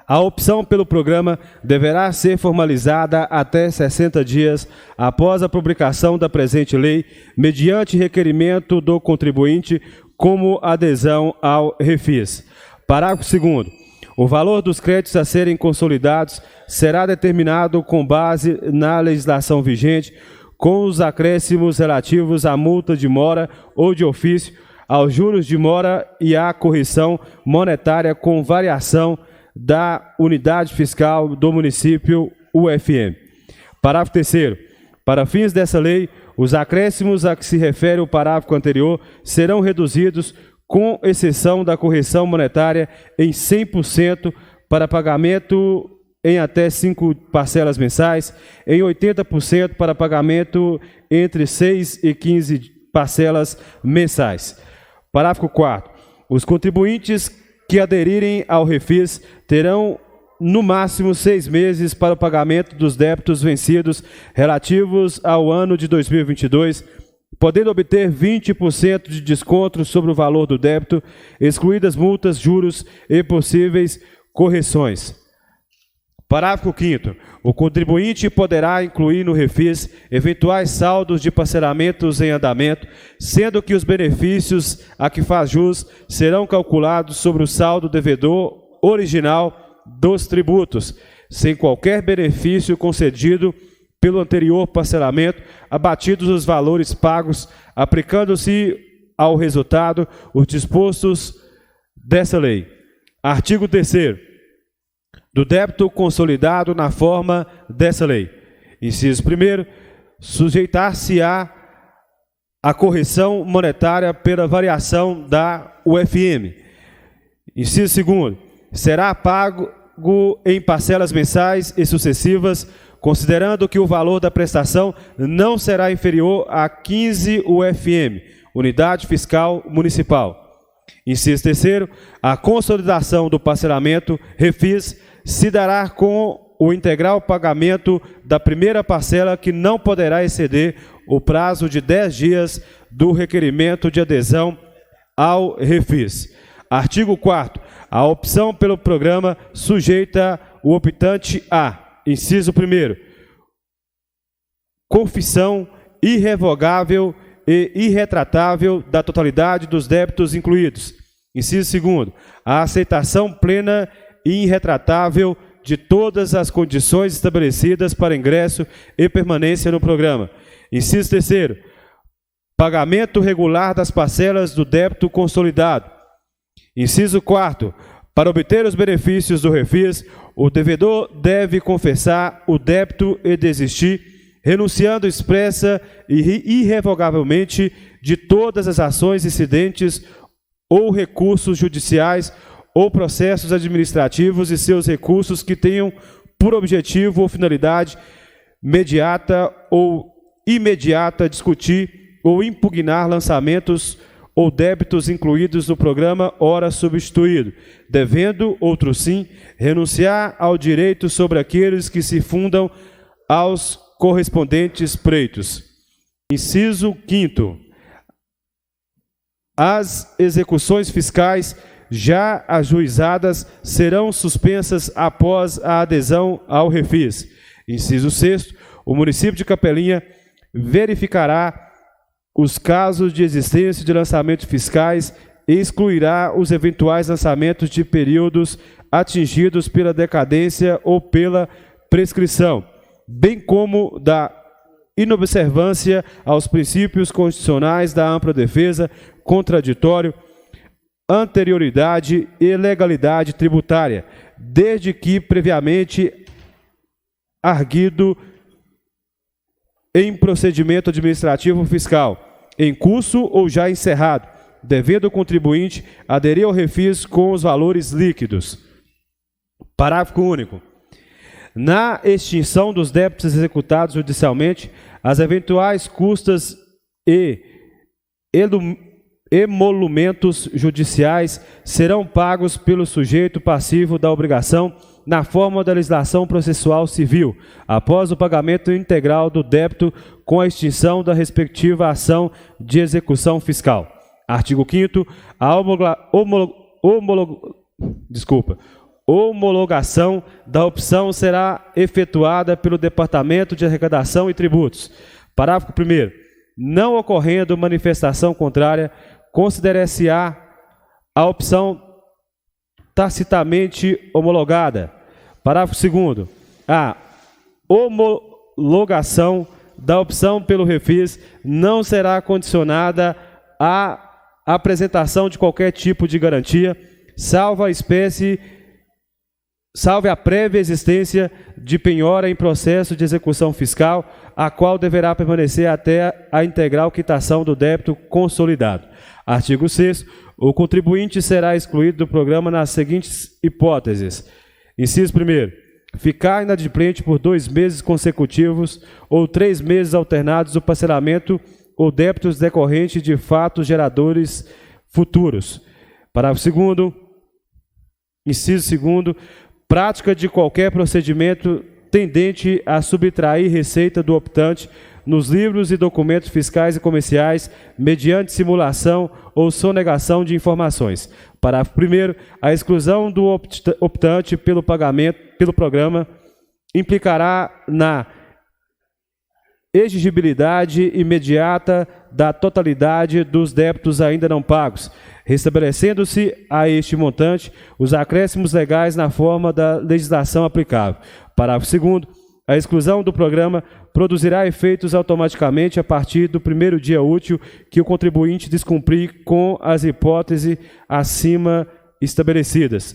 A opção pelo programa deverá ser formalizada até 60 dias após a publicação da presente lei, mediante requerimento do contribuinte como adesão ao Refis. Parágrafo 2º. O valor dos créditos a serem consolidados será determinado com base na legislação vigente, com os acréscimos relativos à multa de mora ou de ofício, aos juros de mora e à correção monetária com variação da unidade fiscal do município UFM. Parágrafo 3º. Para fins dessa lei, os acréscimos a que se refere o parágrafo anterior serão reduzidos, com exceção da correção monetária, em 100% para pagamento em até 5 parcelas mensais, em 80% para pagamento entre 6 e 15 parcelas mensais. Parágrafo 4º. Os contribuintes que aderirem ao Refis terão no máximo 6 meses para o pagamento dos débitos vencidos relativos ao ano de 2022, podendo obter 20% de desconto sobre o valor do débito, excluídas multas, juros e possíveis correções. Parágrafo 5º. O contribuinte poderá incluir no Refis eventuais saldos de parcelamentos em andamento, sendo que os benefícios a que faz jus serão calculados sobre o saldo devedor original dos tributos, sem qualquer benefício concedido pelo anterior parcelamento, abatidos os valores pagos, aplicando-se ao resultado os dispostos dessa lei. Artigo 3º. Do débito consolidado na forma dessa lei. Inciso 1º. Sujeitar-se-á a correção monetária pela variação da UFM. Inciso 2º. Será pago em parcelas mensais e sucessivas, considerando que o valor da prestação não será inferior a 15 UFM, unidade fiscal municipal. Inciso 3º. A consolidação do parcelamento Refis se dará com o integral pagamento da primeira parcela, que não poderá exceder o prazo de 10 dias do requerimento de adesão ao Refis. Artigo 4º. A opção pelo programa sujeita o optante a: inciso 1º, confissão irrevogável e irretratável da totalidade dos débitos incluídos. Inciso 2º, a aceitação plena e irretratável de todas as condições estabelecidas para ingresso e permanência no programa. Inciso 3º, pagamento regular das parcelas do débito consolidado. Inciso 4º, para obter os benefícios do Refis, o devedor deve confessar o débito e desistir, renunciando expressa e irrevogavelmente de todas as ações incidentes ou recursos judiciais ou processos administrativos e seus recursos que tenham por objetivo ou finalidade mediata ou imediata discutir ou impugnar lançamentos ou débitos incluídos no programa ora substituído, devendo, outro sim, renunciar ao direito sobre aqueles que se fundam aos correspondentes preitos. Inciso 5º. As execuções fiscais já ajuizadas serão suspensas após a adesão ao Refis. Inciso 6º. O município de Capelinha verificará os casos de existência de lançamentos fiscais e excluirá os eventuais lançamentos de períodos atingidos pela decadência ou pela prescrição, bem como da inobservância aos princípios constitucionais da ampla defesa, contraditório, anterioridade e legalidade tributária, desde que previamente arguido em procedimento administrativo fiscal, em curso ou já encerrado, devendo o contribuinte aderir ao refis com os valores líquidos. Parágrafo único. Na extinção dos débitos executados judicialmente, as eventuais custas e emolumentos judiciais serão pagos pelo sujeito passivo da obrigação na forma da legislação processual civil, após o pagamento integral do débito com a extinção da respectiva ação de execução fiscal. Artigo 5º. A homologação da opção será efetuada pelo Departamento de Arrecadação e Tributos. Parágrafo 1º. Não ocorrendo manifestação contrária, considera-se-á a opção tacitamente homologada. Parágrafo 2º. A homologação da opção pelo refis não será condicionada à apresentação de qualquer tipo de garantia, salvo a prévia existência de penhora em processo de execução fiscal, a qual deverá permanecer até a integral quitação do débito consolidado. Artigo 6º. O contribuinte será excluído do programa nas seguintes hipóteses. Inciso 1º. Ficar inadimplente por 2 meses consecutivos ou 3 meses alternados do parcelamento ou débitos decorrentes de fatos geradores futuros. Parágrafo 2º. Inciso 2º. Prática de qualquer procedimento tendente a subtrair receita do optante nos livros e documentos fiscais e comerciais mediante simulação ou sonegação de informações. Parágrafo 1º. A exclusão do optante pelo programa implicará na exigibilidade imediata da totalidade dos débitos ainda não pagos, restabelecendo-se a este montante os acréscimos legais na forma da legislação aplicável. Parágrafo 2º. A exclusão do programa produzirá efeitos automaticamente a partir do primeiro dia útil que o contribuinte descumprir com as hipóteses acima estabelecidas.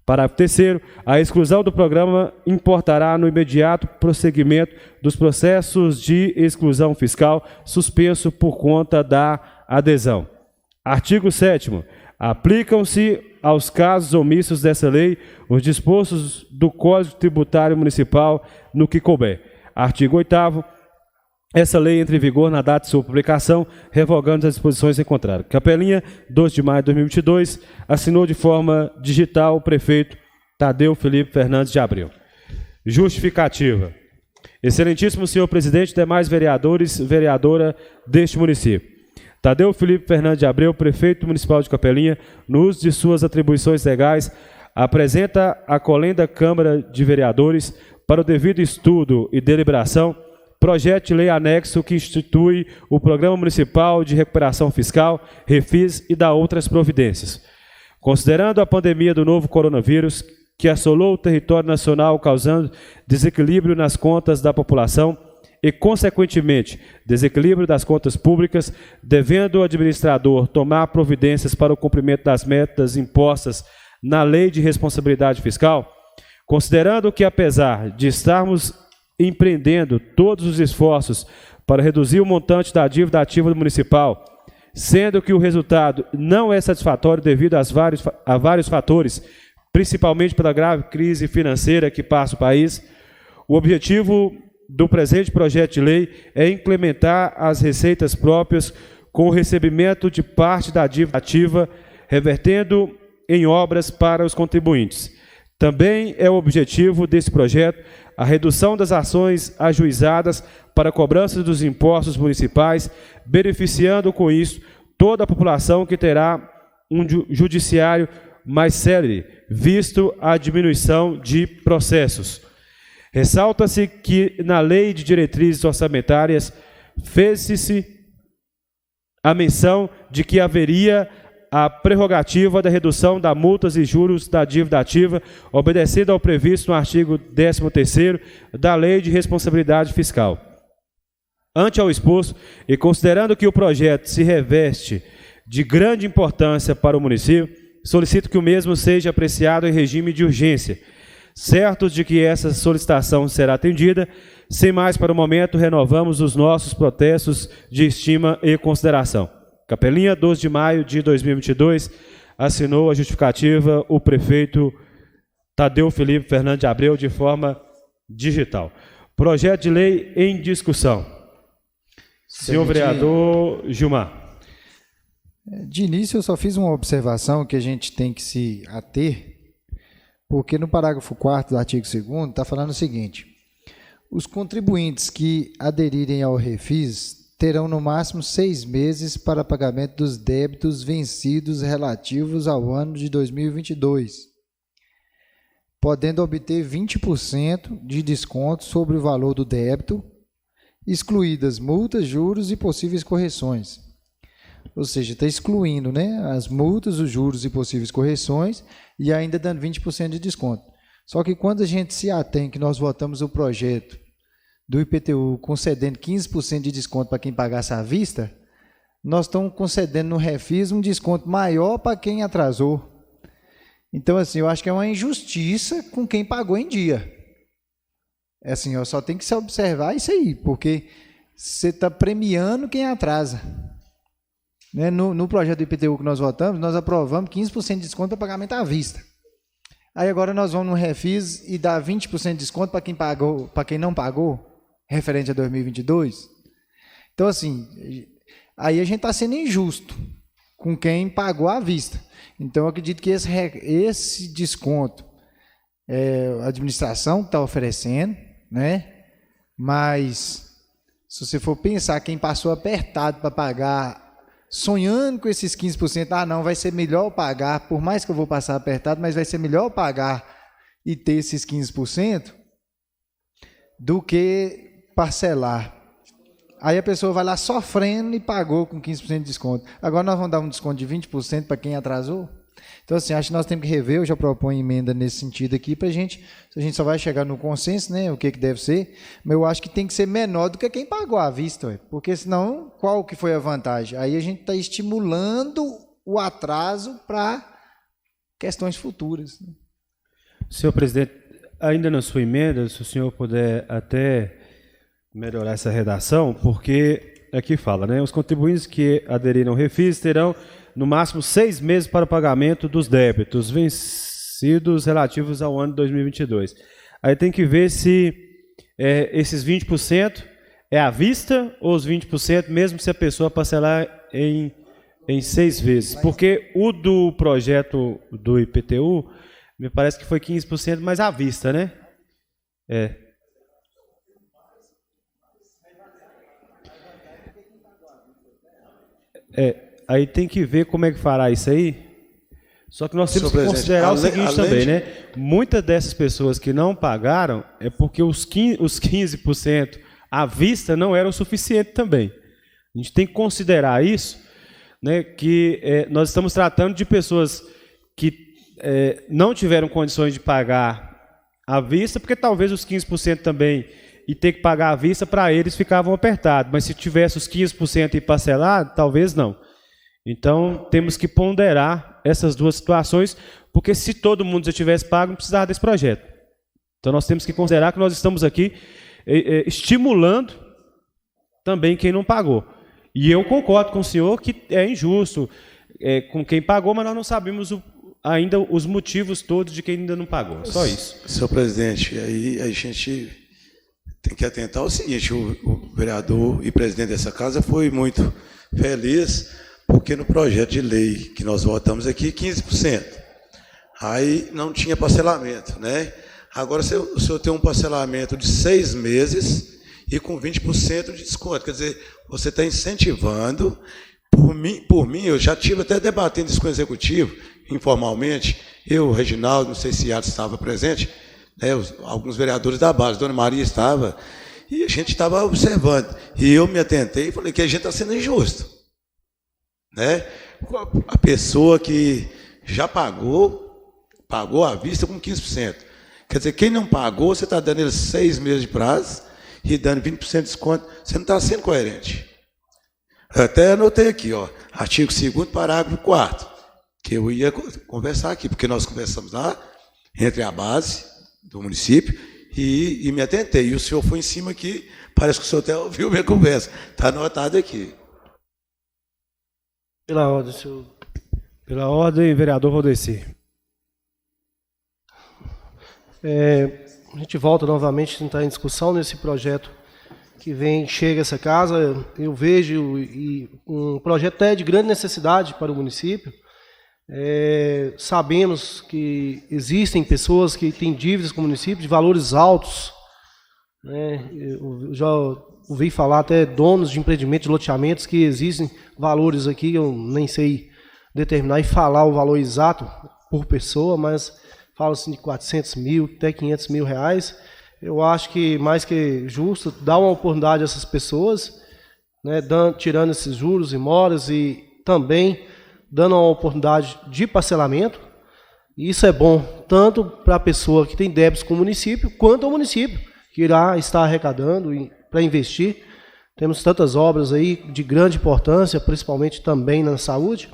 Parágrafo 3º. A exclusão do programa importará no imediato prosseguimento dos processos de exclusão fiscal suspenso por conta da adesão. Artigo 7º. Aplicam-se aos casos omissos dessa lei os dispostos do Código Tributário Municipal no que couber. Artigo 8º. Essa lei entra em vigor na data de sua publicação, revogando as disposições em contrário. Capelinha, 2 de maio de 2022, assinou de forma digital o prefeito Tadeu Felipe Fernandes de Abreu. Justificativa. Excelentíssimo senhor presidente e demais vereadores, vereadora deste município. Tadeu Felipe Fernandes de Abreu, prefeito municipal de Capelinha, no uso de suas atribuições legais, apresenta à colenda Câmara de Vereadores, para o devido estudo e deliberação, projeto de lei anexo que institui o Programa Municipal de Recuperação Fiscal, Refis e dá outras providências. Considerando a pandemia do novo coronavírus, que assolou o território nacional causando desequilíbrio nas contas da população, e, consequentemente, desequilíbrio das contas públicas, devendo o administrador tomar providências para o cumprimento das metas impostas na Lei de Responsabilidade Fiscal, considerando que, apesar de estarmos empreendendo todos os esforços para reduzir o montante da dívida ativa do municipal, sendo que o resultado não é satisfatório devido a vários fatores, principalmente pela grave crise financeira que passa o país, o objetivo do presente projeto de lei é implementar as receitas próprias com o recebimento de parte da dívida ativa, revertendo em obras para os contribuintes. Também é o objetivo desse projeto a redução das ações ajuizadas para a cobrança dos impostos municipais, beneficiando com isso toda a população que terá um judiciário mais célere, visto a diminuição de processos. Ressalta-se que, na Lei de Diretrizes Orçamentárias, fez-se a menção de que haveria a prerrogativa da redução da multas e juros da dívida ativa, obedecendo ao previsto no artigo 13º da Lei de Responsabilidade Fiscal. Ante ao exposto, e considerando que o projeto se reveste de grande importância para o município, solicito que o mesmo seja apreciado em regime de urgência. Certos de que essa solicitação será atendida, sem mais para o momento, renovamos os nossos protestos de estima e consideração. Capelinha, 12 de maio de 2022, assinou a justificativa o prefeito Tadeu Felipe Fernandes de Abreu de forma digital. Projeto de lei em discussão. Senhor vereador Gilmar. De início, eu só fiz uma observação que a gente tem que se ater, porque no parágrafo 4º do artigo 2º está falando o seguinte: os contribuintes que aderirem ao refis terão no máximo 6 meses para pagamento dos débitos vencidos relativos ao ano de 2022, podendo obter 20% de desconto sobre o valor do débito, excluídas multas, juros e possíveis correções. Ou seja, está excluindo, né, as multas, os juros e possíveis correções e ainda dando 20% de desconto. Só que quando a gente se atém que nós votamos o projeto do IPTU concedendo 15% de desconto para quem pagasse à vista, nós estamos concedendo no refis um desconto maior para quem atrasou. Então, assim, eu acho que é uma injustiça com quem pagou em dia. É assim, eu só tenho que se observar isso aí, porque você está premiando quem atrasa. Né? No projeto do IPTU que nós votamos, nós aprovamos 15% de desconto para pagamento à vista. Aí agora nós vamos no refis e dá 20% de desconto para quem pagou, para quem não pagou, referente a 2022. Então, assim, aí a gente está sendo injusto com quem pagou à vista. Então, eu acredito que esse desconto a administração está oferecendo, né? Mas se você for pensar quem passou apertado para pagar, sonhando com esses 15%, não, vai ser melhor pagar, por mais que eu vou passar apertado, mas vai ser melhor pagar e ter esses 15% do que parcelar. Aí a pessoa vai lá sofrendo e pagou com 15% de desconto. Agora nós vamos dar um desconto de 20% para quem atrasou? Então, assim, acho que nós temos que rever, eu já proponho emenda nesse sentido aqui para a gente só vai chegar no consenso, né, o que deve ser, mas eu acho que tem que ser menor do que quem pagou à vista, porque senão, qual que foi a vantagem? Aí a gente está estimulando o atraso para questões futuras. Né? Senhor presidente, ainda na sua emenda, se o senhor puder até melhorar essa redação, porque aqui fala, né, os contribuintes que aderiram ao refis terão no máximo 6 meses para o pagamento dos débitos vencidos relativos ao ano de 2022. Aí tem que ver se esses 20% é à vista ou os 20% mesmo se a pessoa parcelar em 6 vezes. Porque o do projeto do IPTU, me parece que foi 15%, mas à vista, né? Aí tem que ver como é que fará isso aí. Só que nós temos que considerar o seguinte também, né? Muitas dessas pessoas que não pagaram é porque os 15% à vista não eram suficientes também. A gente tem que considerar isso, né? Que nós estamos tratando de pessoas que não tiveram condições de pagar à vista, porque talvez os 15% também e ter que pagar à vista para eles ficavam apertados. Mas se tivesse os 15% e parcelado, talvez não. Então, temos que ponderar essas duas situações, porque se todo mundo já tivesse pago, não precisava desse projeto. Então, nós temos que considerar que nós estamos aqui estimulando também quem não pagou. E eu concordo com o senhor que é injusto com quem pagou, mas nós não sabemos ainda os motivos todos de quem ainda não pagou. Só isso. Senhor presidente, aí a gente tem que atentar ao seguinte: o vereador e presidente dessa casa foi muito feliz, porque no projeto de lei que nós votamos aqui, 15%. Aí não tinha parcelamento, né? Agora o senhor tem um parcelamento de 6 meses e com 20% de desconto. Quer dizer, você está incentivando. Por mim, eu já estive até debatendo isso com o executivo, informalmente. Eu, Reginaldo, não sei se Yara estava presente, né? Alguns vereadores da base, Dona Maria estava, e a gente estava observando. E eu me atentei e falei que a gente está sendo injusto. né? A pessoa que já pagou à vista com 15%. Quer dizer, quem não pagou, você está dando ele 6 meses de prazo e dando 20% de desconto. Você não está sendo coerente. Eu até anotei aqui, ó, artigo 2º, parágrafo 4º, que eu ia conversar aqui, porque nós conversamos lá entre a base do município e me atentei. E o senhor foi em cima aqui, parece que o senhor até ouviu minha conversa. Está anotado aqui. Pela ordem, senhor. Pela ordem, vereador Valdeci. A gente volta novamente a tentar em discussão nesse projeto que chega a essa casa. Eu vejo um projeto até de grande necessidade para o município. Sabemos que existem pessoas que têm dívidas com o município de valores altos, né? Eu já ouvi falar até donos de empreendimentos, de loteamentos, que existem valores aqui, eu nem sei determinar e falar o valor exato por pessoa, mas fala-se de 400 mil, até 500 mil reais. Eu acho que, mais que justo, dar uma oportunidade a essas pessoas, né, tirando esses juros e moras e também dando uma oportunidade de parcelamento. E isso é bom tanto para a pessoa que tem débitos com o município, quanto ao município, que irá estar arrecadando para investir. Temos tantas obras aí de grande importância, principalmente também na saúde.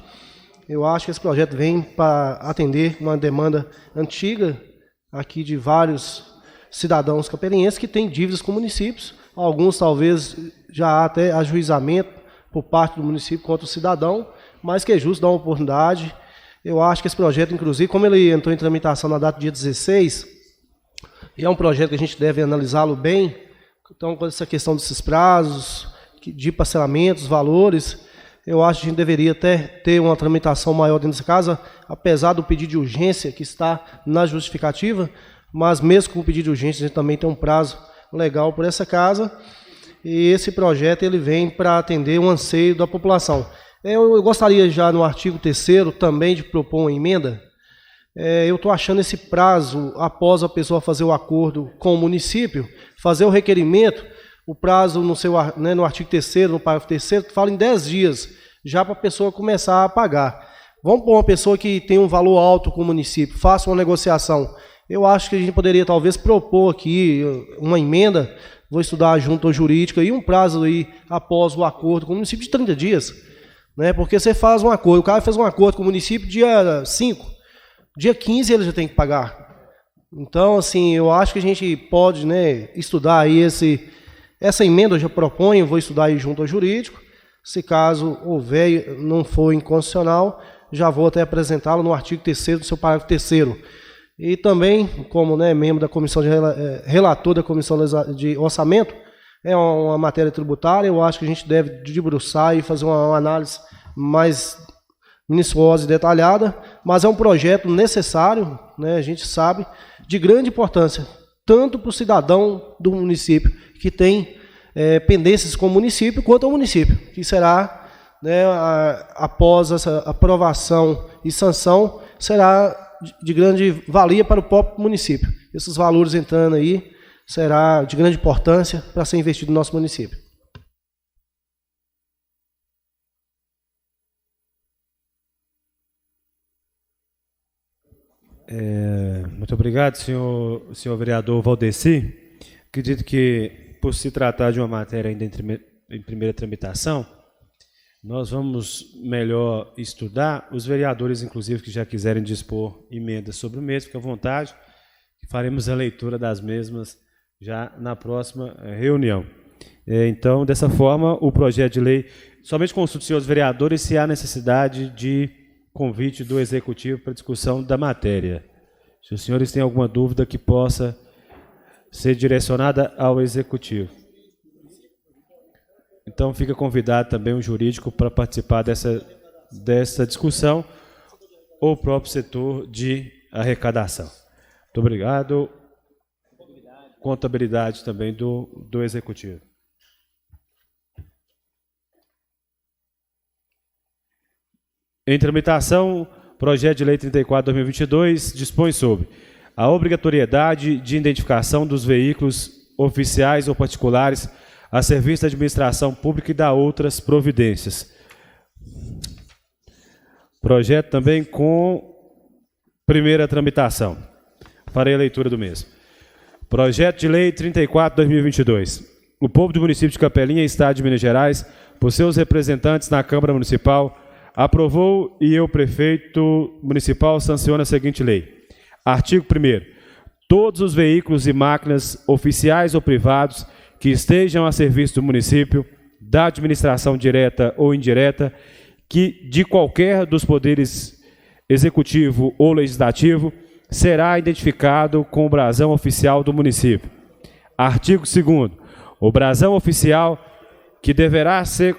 Eu acho que esse projeto vem para atender uma demanda antiga aqui de vários cidadãos camperienses que têm dívidas com municípios. Alguns talvez já há até ajuizamento por parte do município contra o cidadão, mas que é justo dar uma oportunidade. Eu acho que esse projeto, inclusive, como ele entrou em tramitação na data do dia 16, e é um projeto que a gente deve analisá-lo bem, então com essa questão desses prazos, de parcelamentos, valores, eu acho que a gente deveria até ter uma tramitação maior dentro dessa casa, apesar do pedido de urgência que está na justificativa, mas mesmo com o pedido de urgência, a gente também tem um prazo legal por essa casa, e esse projeto ele vem para atender um anseio da população. Eu gostaria já no artigo 3º também de propor uma emenda. Eu estou achando esse prazo, após a pessoa fazer o acordo com o município, fazer o requerimento, o prazo no artigo 3º, no parágrafo 3º, fala em 10 dias, já para a pessoa começar a pagar. Vamos pôr uma pessoa que tem um valor alto com o município, faça uma negociação. Eu acho que a gente poderia talvez propor aqui uma emenda, vou estudar junto à jurídica, e um prazo aí após o acordo com o município de 30 dias. Né? Porque você faz um acordo, o cara fez um acordo com o município dia 5, dia 15 ele já tem que pagar. Então, assim, eu acho que a gente pode, né, estudar aí essa emenda, eu já proponho, vou estudar aí junto ao jurídico. Se caso houver, não for inconstitucional, já vou até apresentá-lo no artigo 3º do seu parágrafo 3º. E também, como, né, membro da comissão relator da comissão de orçamento, é uma matéria tributária, eu acho que a gente deve debruçar e fazer uma análise mais minuciosa e detalhada, mas é um projeto necessário, né, a gente sabe, de grande importância, tanto para o cidadão do município, que tem pendências com o município, quanto ao município, que será, né, após essa aprovação e sanção, será de grande valia para o próprio município. Esses valores entrando aí, será de grande importância para ser investido no nosso município. Muito obrigado, senhor vereador Valdeci. Acredito que, por se tratar de uma matéria ainda em primeira tramitação, nós vamos melhor estudar. Os vereadores, inclusive, que já quiserem dispor emendas sobre o mesmo, fiquem à vontade, faremos a leitura das mesmas já na próxima reunião. Então, dessa forma, o projeto de lei somente consulta os senhores vereadores se há necessidade de convite do Executivo para discussão da matéria. Se os senhores têm alguma dúvida que possa ser direcionada ao Executivo. Então, fica convidado também o jurídico para participar dessa discussão, ou o próprio setor de arrecadação. Muito obrigado. Contabilidade também do Executivo. Em tramitação, projeto de lei 34/2022 dispõe sobre a obrigatoriedade de identificação dos veículos oficiais ou particulares a serviço da administração pública e da outras providências. Projeto também com primeira tramitação. Farei a leitura do mesmo. Projeto de Lei 34/2022. O povo do município de Capelinha, Estado de Minas Gerais, por seus representantes na Câmara Municipal, aprovou e o prefeito municipal sanciona a seguinte lei. Artigo 1º. Todos os veículos e máquinas oficiais ou privados que estejam a serviço do município, da administração direta ou indireta, que de qualquer dos poderes executivo ou legislativo, será identificado com o brasão oficial do município. Artigo 2º. O brasão oficial, que deverá ser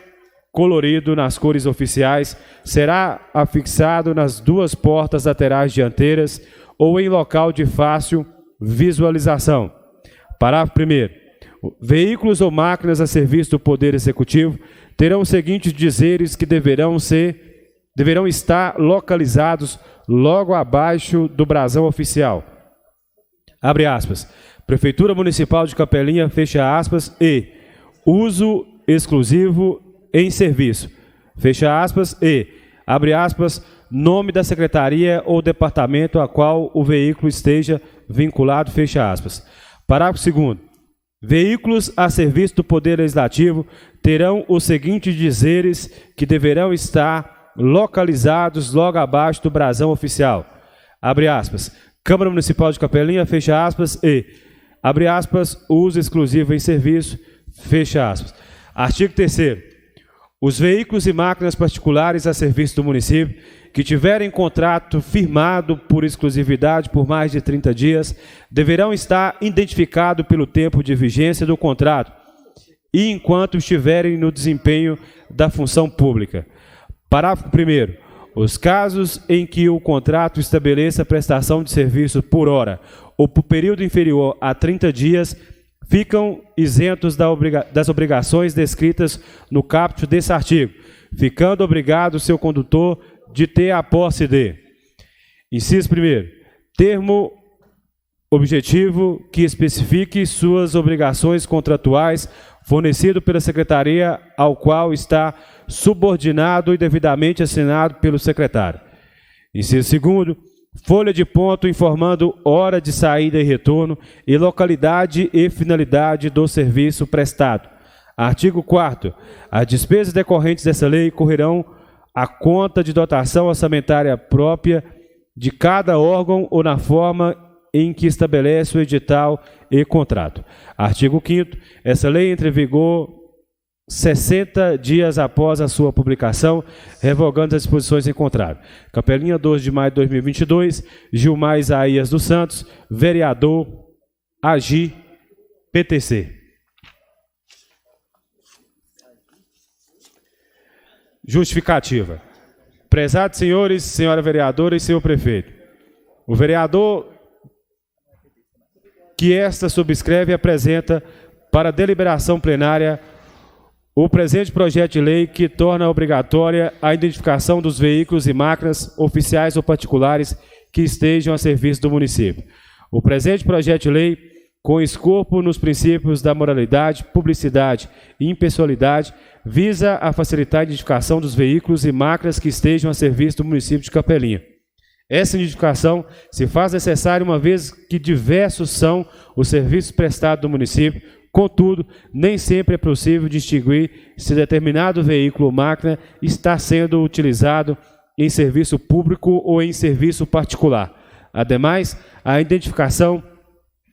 colorido nas cores oficiais, será afixado nas duas portas laterais dianteiras ou em local de fácil visualização. Parágrafo 1º. Veículos ou máquinas a serviço do Poder Executivo terão os seguintes dizeres que deverão estar localizados logo abaixo do brasão oficial. Abre aspas. Prefeitura Municipal de Capelinha, fecha aspas, e uso exclusivo em serviço. Fecha aspas, e, abre aspas, nome da secretaria ou departamento a qual o veículo esteja vinculado, fecha aspas. Parágrafo 2º. Veículos a serviço do Poder Legislativo terão os seguintes dizeres que deverão estar localizados logo abaixo do brasão oficial. Abre aspas. Câmara Municipal de Capelinha, fecha aspas, e, abre aspas, uso exclusivo em serviço, fecha aspas. Artigo 3º. Os veículos e máquinas particulares a serviço do município que tiverem contrato firmado por exclusividade por mais de 30 dias deverão estar identificados pelo tempo de vigência do contrato e enquanto estiverem no desempenho da função pública. Parágrafo 1º. Os casos em que o contrato estabeleça prestação de serviço por hora ou por período inferior a 30 dias ficam isentos das obrigações descritas no caput desse artigo, ficando obrigado o seu condutor de ter a posse de. Inciso 1º. Termo objetivo que especifique suas obrigações contratuais fornecido pela Secretaria ao qual está subordinado e devidamente assinado pelo secretário. Inciso 2º. Folha de ponto informando hora de saída e retorno e localidade e finalidade do serviço prestado. Artigo 4º. As despesas decorrentes dessa lei correrão à conta de dotação orçamentária própria de cada órgão ou na forma em que estabelece o edital e contrato. Artigo 5º. Essa lei entra em vigor 60 dias após a sua publicação, revogando as disposições em contrato. Capelinha, 12 de maio de 2022, Gilmar Isaías dos Santos, vereador, AGI, PTC. Justificativa. Prezados senhores, senhora vereadora e senhor prefeito, o vereador que esta subscreve e apresenta para deliberação plenária o presente projeto de lei que torna obrigatória a identificação dos veículos e máquinas oficiais ou particulares que estejam a serviço do município. O presente projeto de lei, com escopo nos princípios da moralidade, publicidade e impessoalidade, visa a facilitar a identificação dos veículos e máquinas que estejam a serviço do município de Capelinha. Essa identificação se faz necessária uma vez que diversos são os serviços prestados do município. Contudo, nem sempre é possível distinguir se determinado veículo ou máquina está sendo utilizado em serviço público ou em serviço particular. Ademais, a identificação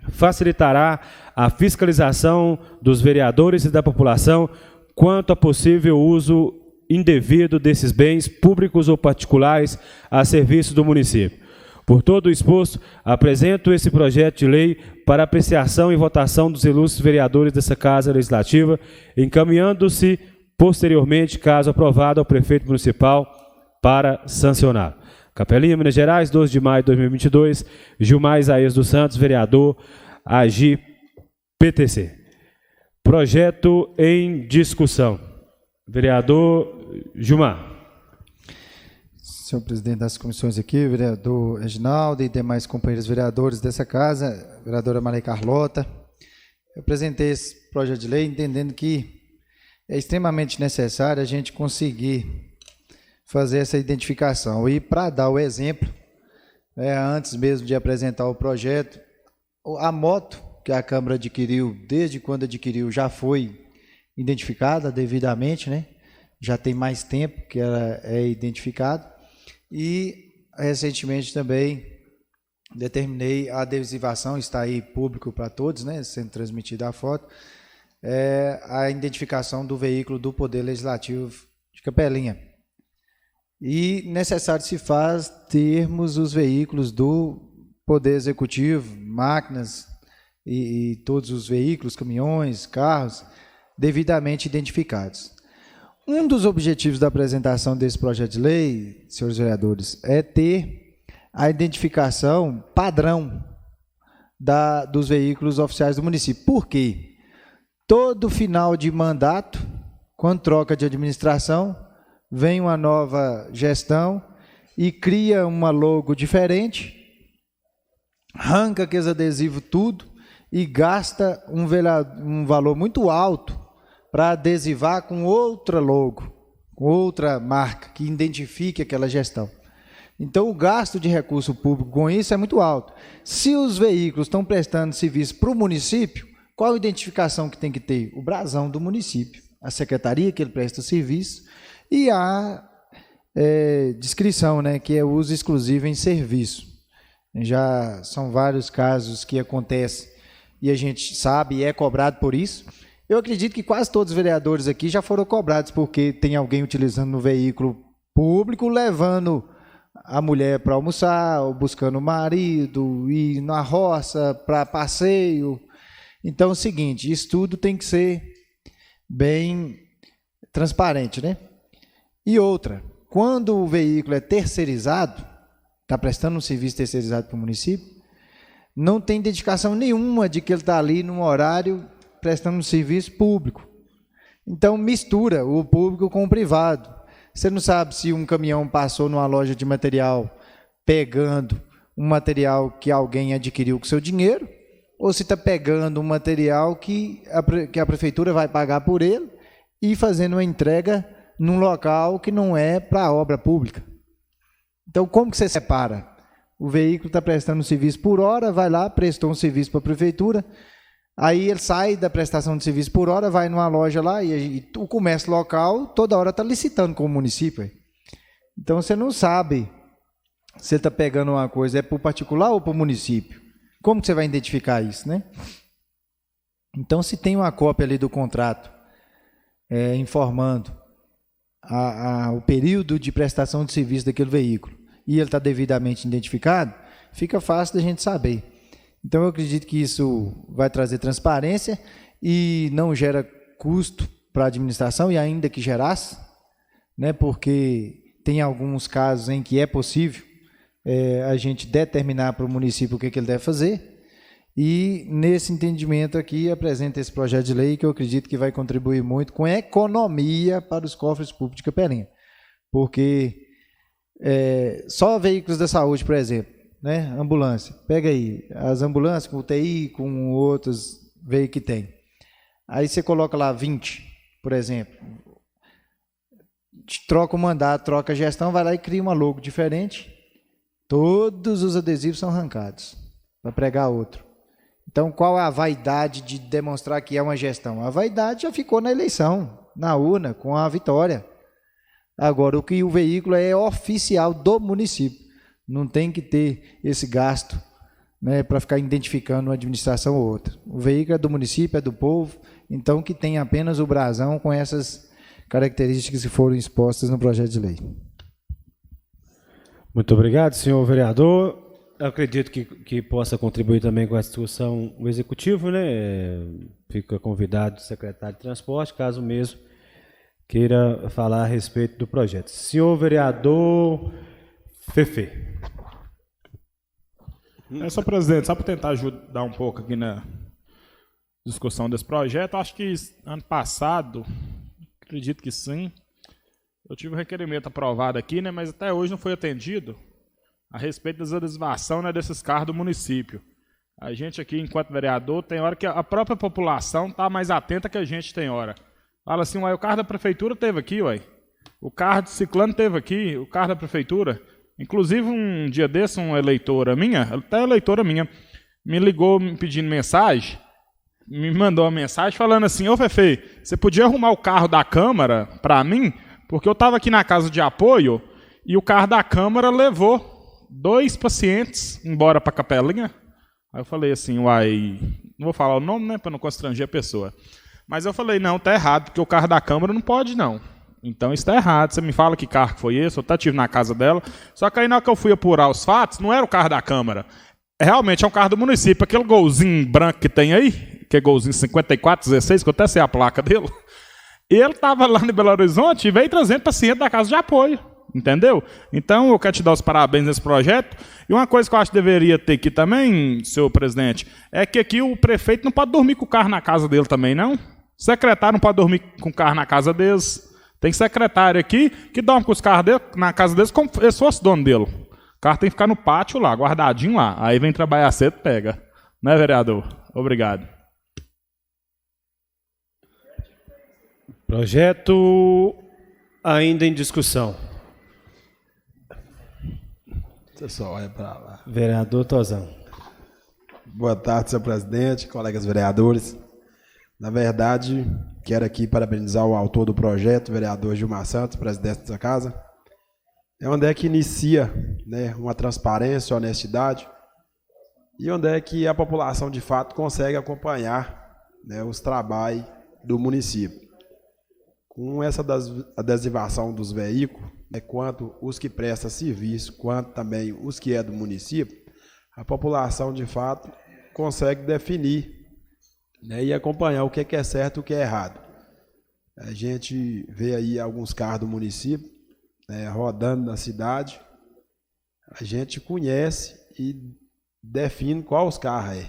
facilitará a fiscalização dos vereadores e da população quanto a possível uso indevido desses bens públicos ou particulares a serviço do município. Por todo o exposto, apresento esse projeto de lei para apreciação e votação dos ilustres vereadores dessa Casa Legislativa, encaminhando-se posteriormente, caso aprovado, ao prefeito municipal para sancionar. Capelinha, Minas Gerais, 12 de maio de 2022, Gilmar Isaías dos Santos, vereador, AGI, PTC. Projeto em discussão. Vereador Gilmar. Senhor presidente das comissões aqui, vereador Reginaldo e demais companheiros vereadores dessa casa, vereadora Maria Carlota, eu apresentei esse projeto de lei entendendo que é extremamente necessário a gente conseguir fazer essa identificação. E para dar o exemplo, antes mesmo de apresentar o projeto, a moto que a Câmara adquiriu, desde quando adquiriu, já foi identificada devidamente, né? Já tem mais tempo que ela é identificada. E recentemente também determinei a adesivação, está aí público para todos, né? Sendo transmitida a foto, a identificação do veículo do Poder Legislativo de Capelinha. E necessário se faz termos os veículos do Poder Executivo, máquinas e todos os veículos, caminhões, carros, devidamente identificados. Um dos objetivos da apresentação desse projeto de lei, senhores vereadores, é ter a identificação padrão dos veículos oficiais do município. Por quê? Todo final de mandato, quando troca de administração, vem uma nova gestão e cria uma logo diferente, arranca aqueles adesivos tudo e gasta um valor muito alto para adesivar com outra logo, com outra marca que identifique aquela gestão. Então, o gasto de recurso público com isso é muito alto. Se os veículos estão prestando serviço para o município, qual a identificação que tem que ter? O brasão do município, a secretaria que ele presta serviço e a descrição, né, que é uso exclusivo em serviço. Já são vários casos que acontecem e a gente sabe e é cobrado por isso. Eu acredito que quase todos os vereadores aqui já foram cobrados porque tem alguém utilizando no veículo público, levando a mulher para almoçar, ou buscando o marido, ir na roça para passeio. Então é o seguinte, isso tudo tem que ser bem transparente, né? E outra, quando o veículo é terceirizado, está prestando um serviço terceirizado para o município, não tem dedicação nenhuma de que ele está ali num horário prestando um serviço público. Então mistura o público com o privado. Você não sabe se um caminhão passou numa loja de material pegando um material que alguém adquiriu com seu dinheiro, ou se está pegando um material que a prefeitura vai pagar por ele e fazendo uma entrega num local que não é para obra pública. Então, como que você separa? O veículo está prestando um serviço por hora, vai lá, prestou um serviço para a prefeitura, aí ele sai da prestação de serviço por hora, vai numa loja lá e o comércio local toda hora está licitando com o município. Então, você não sabe se ele está pegando uma coisa, é para o particular ou para o município. Como que você vai identificar isso, né? Então, se tem uma cópia ali do contrato informando o período de prestação de serviço daquele veículo e ele está devidamente identificado, fica fácil da gente saber. Então, eu acredito que isso vai trazer transparência e não gera custo para a administração, e ainda que gerasse, né, porque tem alguns casos em que é possível a gente determinar para o município o que ele deve fazer, e nesse entendimento aqui apresenta esse projeto de lei que eu acredito que vai contribuir muito com a economia para os cofres públicos de Capelinha, porque só veículos da saúde, por exemplo, né, ambulância, pega aí, as ambulâncias com UTI, com outros veículos que tem, aí você coloca lá 20, por exemplo, troca o mandato, troca a gestão, vai lá e cria uma logo diferente, todos os adesivos são arrancados para pregar outro. Então, qual é a vaidade de demonstrar que é uma gestão? A vaidade já ficou na eleição, na urna, com a vitória. Agora, o que o veículo é oficial do município. Não tem que ter esse gasto, né, para ficar identificando uma administração ou outra. O veículo é do município, é do povo, então que tem apenas o brasão com essas características que foram expostas no projeto de lei. Muito obrigado, senhor vereador. Eu acredito que possa contribuir também com essa discussão o executivo, né? Fica convidado o secretário de transporte, caso mesmo queira falar a respeito do projeto. Senhor vereador Fefe. Senhor presidente, só para tentar ajudar um pouco aqui na discussão desse projeto, acho que ano passado, acredito que sim, eu tive um requerimento aprovado aqui, né, mas até hoje não foi atendido a respeito da adesivação, né, desses carros do município. A gente aqui, enquanto vereador, tem hora que a própria população está mais atenta que a gente tem hora. Fala assim, uai, o carro da prefeitura teve aqui, uai. o carro de ciclano teve aqui, o carro da prefeitura. Inclusive, um dia desse, uma eleitora minha, até eleitora minha, me ligou me pedindo mensagem, me mandou uma mensagem falando assim: ô Fefe, você podia arrumar o carro da Câmara para mim? Porque eu estava aqui na casa de apoio e o carro da Câmara levou 2 pacientes embora para a capelinha. Aí eu falei assim, uai, não vou falar o nome, né, para não constranger a pessoa. Mas eu falei, não, tá errado, porque o carro da Câmara não pode, não. Então isso está errado. Você me fala que carro foi esse, eu até estive na casa dela. Só que aí na hora que eu fui apurar os fatos, não era o carro da Câmara. Realmente é um carro do município. Aquele golzinho branco que tem aí, que é golzinho 5416, que eu até sei a placa dele. Ele estava lá no Belo Horizonte e veio trazendo paciente da casa de apoio. Entendeu? Então, eu quero te dar os parabéns nesse projeto. E uma coisa que eu acho que deveria ter aqui também, senhor presidente, é que aqui o prefeito não pode dormir com o carro na casa dele também, não. O secretário não pode dormir com o carro na casa deles. Tem secretário aqui que dorme com os carros dele, na casa deles como se fosse dono dele. O carro tem que ficar no pátio lá, guardadinho lá. Aí vem trabalhar cedo e pega. Né, vereador? Obrigado. Projeto ainda em discussão. Você só olha para lá. Vereador Tozão. Boa tarde, senhor presidente, colegas vereadores. Na verdade, quero aqui parabenizar o autor do projeto, o vereador Gilmar Santos, presidente dessa casa. É onde é que inicia, né, uma transparência, honestidade, e onde é que a população, de fato, consegue acompanhar, né, os trabalhos do município. Com essa adesivação dos veículos, quanto os que prestam serviço, quanto também os que é do município, a população, de fato, consegue definir, né, e acompanhar o que é certo e o que é errado. A gente vê aí alguns carros do município, né, rodando na cidade, a gente conhece e define qual os carros é,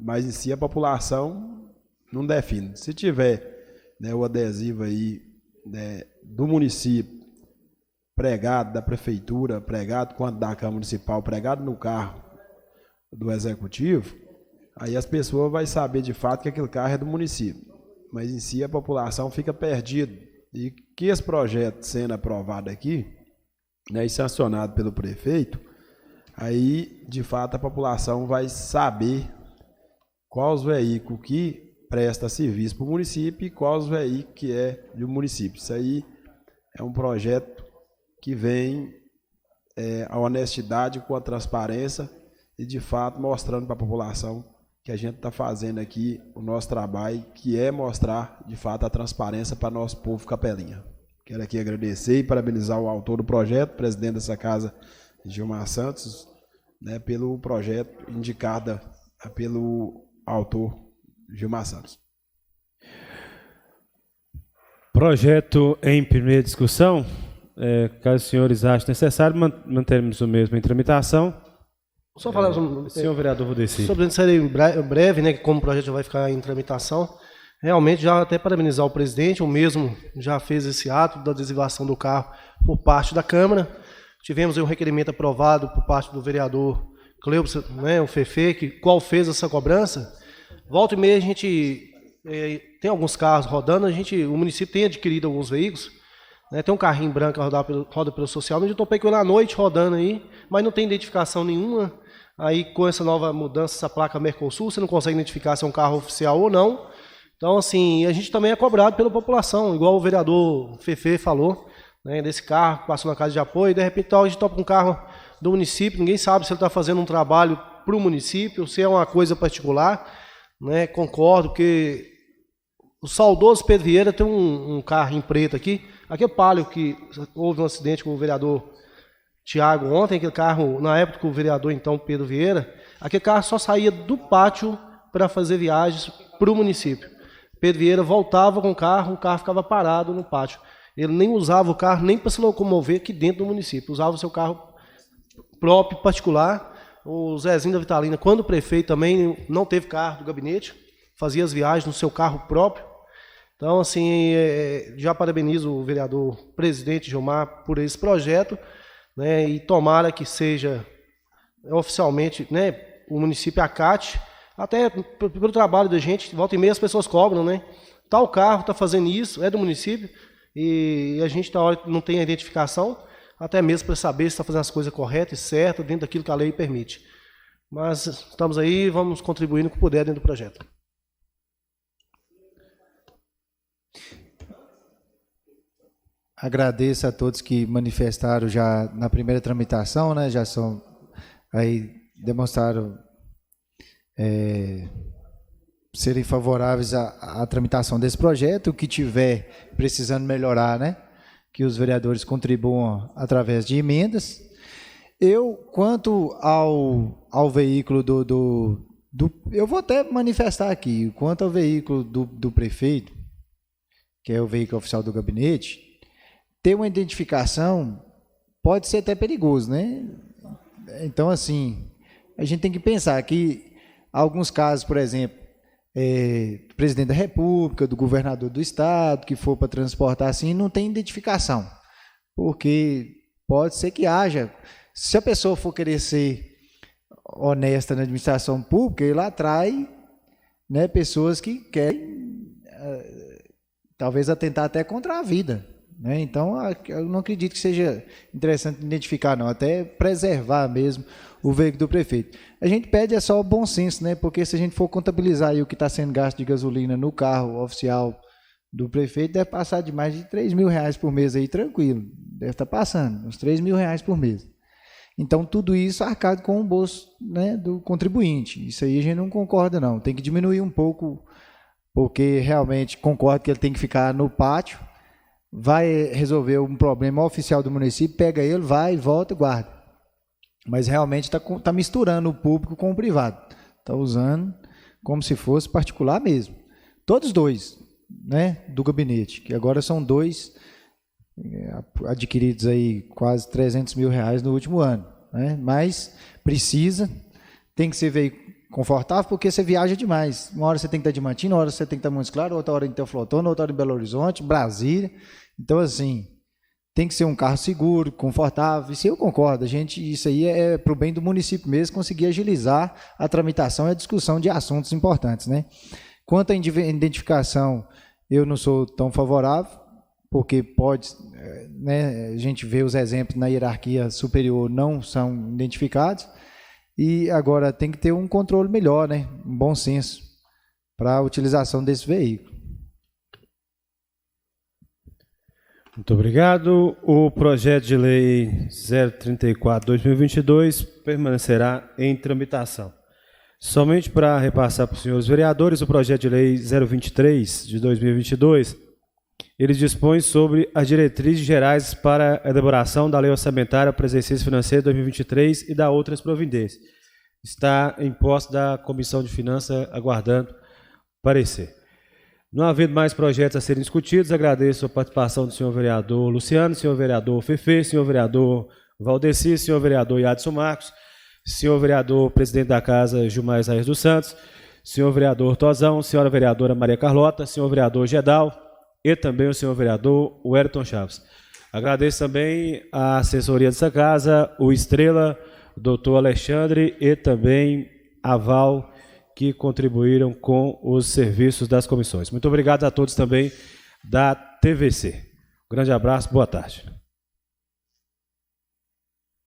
mas em si a população não define. Se tiver, né, o adesivo aí, né, do município, pregado da prefeitura, pregado quanto da Câmara Municipal, pregado no carro do Executivo, aí as pessoas vão saber de fato que aquele carro é do município. Mas em si a população fica perdida. E que esse projeto sendo aprovado aqui, né, e sancionado pelo prefeito, aí de fato a população vai saber quais os veículos que presta serviço para o município e quais os veículos que é do município. Isso aí é um projeto que vem a honestidade com a transparência e, de fato, mostrando para a população que a gente está fazendo aqui o nosso trabalho, que é mostrar, de fato, a transparência para nosso povo capelinha. Quero aqui agradecer e parabenizar o autor do projeto, presidente dessa casa, Gilmar Santos, né, pelo projeto indicado pelo autor Gilmar Santos. Projeto em primeira discussão. Caso os senhores achem necessário, mantermos o mesmo em tramitação. Só falar, senhor vereador Valdeci. Sobre isso aí breve, né, que como o projeto já vai ficar em tramitação, realmente já até parabenizar o presidente, o mesmo já fez esse ato da adesivação do carro por parte da Câmara. Tivemos aí um requerimento aprovado por parte do vereador Cleubson, né, o Fefe, qual fez essa cobrança. Volta e meia a gente tem alguns carros rodando, o município tem adquirido alguns veículos. Né, tem um carrinho branco que roda pelo social, mas eu topei com ele à noite rodando aí, mas não tem identificação nenhuma. Aí com essa nova mudança, essa placa Mercosul, você não consegue identificar se é um carro oficial ou não. Então, assim, a gente também é cobrado pela população, igual o vereador Fefe falou, né, desse carro que passou na casa de apoio, e de repente a gente topa com um carro do município, ninguém sabe se ele está fazendo um trabalho para o município, se é uma coisa particular, né, concordo, porque o saudoso Pedro Vieira tem um carro em preto aqui, aquele Palio que houve um acidente com o vereador Tiago ontem, aquele carro, na época o vereador então Pedro Vieira, aquele carro só saía do pátio para fazer viagens para o município. Pedro Vieira voltava com o carro ficava parado no pátio. Ele nem usava o carro nem para se locomover aqui dentro do município, usava o seu carro próprio, particular. O Zezinho da Vitalina, quando prefeito também, não teve carro do gabinete, fazia as viagens no seu carro próprio. Então, assim, já parabenizo o vereador presidente Gilmar por esse projeto, né, e tomara que seja oficialmente, né, o município acate, até pelo trabalho da gente, volta e meia as pessoas cobram, né? Tal carro está fazendo isso, é do município, e a gente, na hora que não tem a identificação, até mesmo para saber se está fazendo as coisas corretas e certas, dentro daquilo que a lei permite. Mas estamos aí, vamos contribuindo com o puder dentro do projeto. Agradeço a todos que manifestaram já na primeira tramitação, né? Já são aí demonstraram serem favoráveis à tramitação desse projeto. O que tiver precisando melhorar, né? Que os vereadores contribuam através de emendas. Quanto ao veículo eu vou até manifestar aqui, quanto ao veículo do prefeito, que é o veículo oficial do gabinete, ter uma identificação pode ser até perigoso, né? Então, assim, a gente tem que pensar que alguns casos, por exemplo, do presidente da República, do governador do estado, que for para transportar assim, não tem identificação, porque pode ser que haja, se a pessoa for querer ser honesta na administração pública, ele atrai, né, pessoas que querem talvez atentar até contra a vida, né? Então, eu não acredito que seja interessante identificar, não, até preservar mesmo o veículo do prefeito. A gente pede só o bom senso, né? Porque se a gente for contabilizar aí o que está sendo gasto de gasolina no carro oficial do prefeito, deve passar de mais de R$3.000 por mês aí, tranquilo. Deve estar passando, uns R$3.000 por mês. Então, tudo isso arcado com o bolso, né, do contribuinte. Isso aí a gente não concorda, não. Tem que diminuir um pouco, porque realmente concordo que ele tem que ficar no pátio, vai resolver um problema oficial do município, pega ele, vai, volta e guarda. Mas realmente está misturando o público com o privado. Está usando como se fosse particular mesmo. Todos dois, né, do gabinete, que agora são dois adquiridos aí quase R$300.000 no último ano, né? Mas tem que ser veículo confortável, porque você viaja demais. Uma hora você tem que estar de Diamantina, uma hora você tem que estar em Montes Claros, outra hora em Teoflotone, outra hora em Belo Horizonte, Brasília. Então, assim, tem que ser um carro seguro, confortável. Isso eu concordo. Isso aí é para o bem do município mesmo, conseguir agilizar a tramitação e a discussão de assuntos importantes, né? Quanto à identificação, eu não sou tão favorável, porque pode, né, a gente vê os exemplos na hierarquia superior não são identificados, e agora tem que ter um controle melhor, né, um bom senso para a utilização desse veículo. Muito obrigado. O projeto de lei 034/2022 permanecerá em tramitação. Somente para repassar para os senhores vereadores, o projeto de lei 023/2022, ele dispõe sobre as diretrizes gerais para a elaboração da Lei Orçamentária para o Exercício Financeiro 2023 e da outras providências. Está em posse da Comissão de Finanças, aguardando parecer. Não havendo mais projetos a serem discutidos, agradeço a participação do senhor vereador Luciano, senhor vereador Fefe, senhor vereador Valdeci, senhor vereador Yadson Marcos, senhor vereador presidente da Casa Gilmar Isaías dos Santos, senhor vereador Tozão, senhora vereadora Maria Carlota, senhor vereador Gedal e também o senhor vereador Wellington Chaves. Agradeço também a assessoria dessa casa, o Estrela, o doutor Alexandre e também a Val, que contribuíram com os serviços das comissões. Muito obrigado a todos também da TVC. Um grande abraço, boa tarde.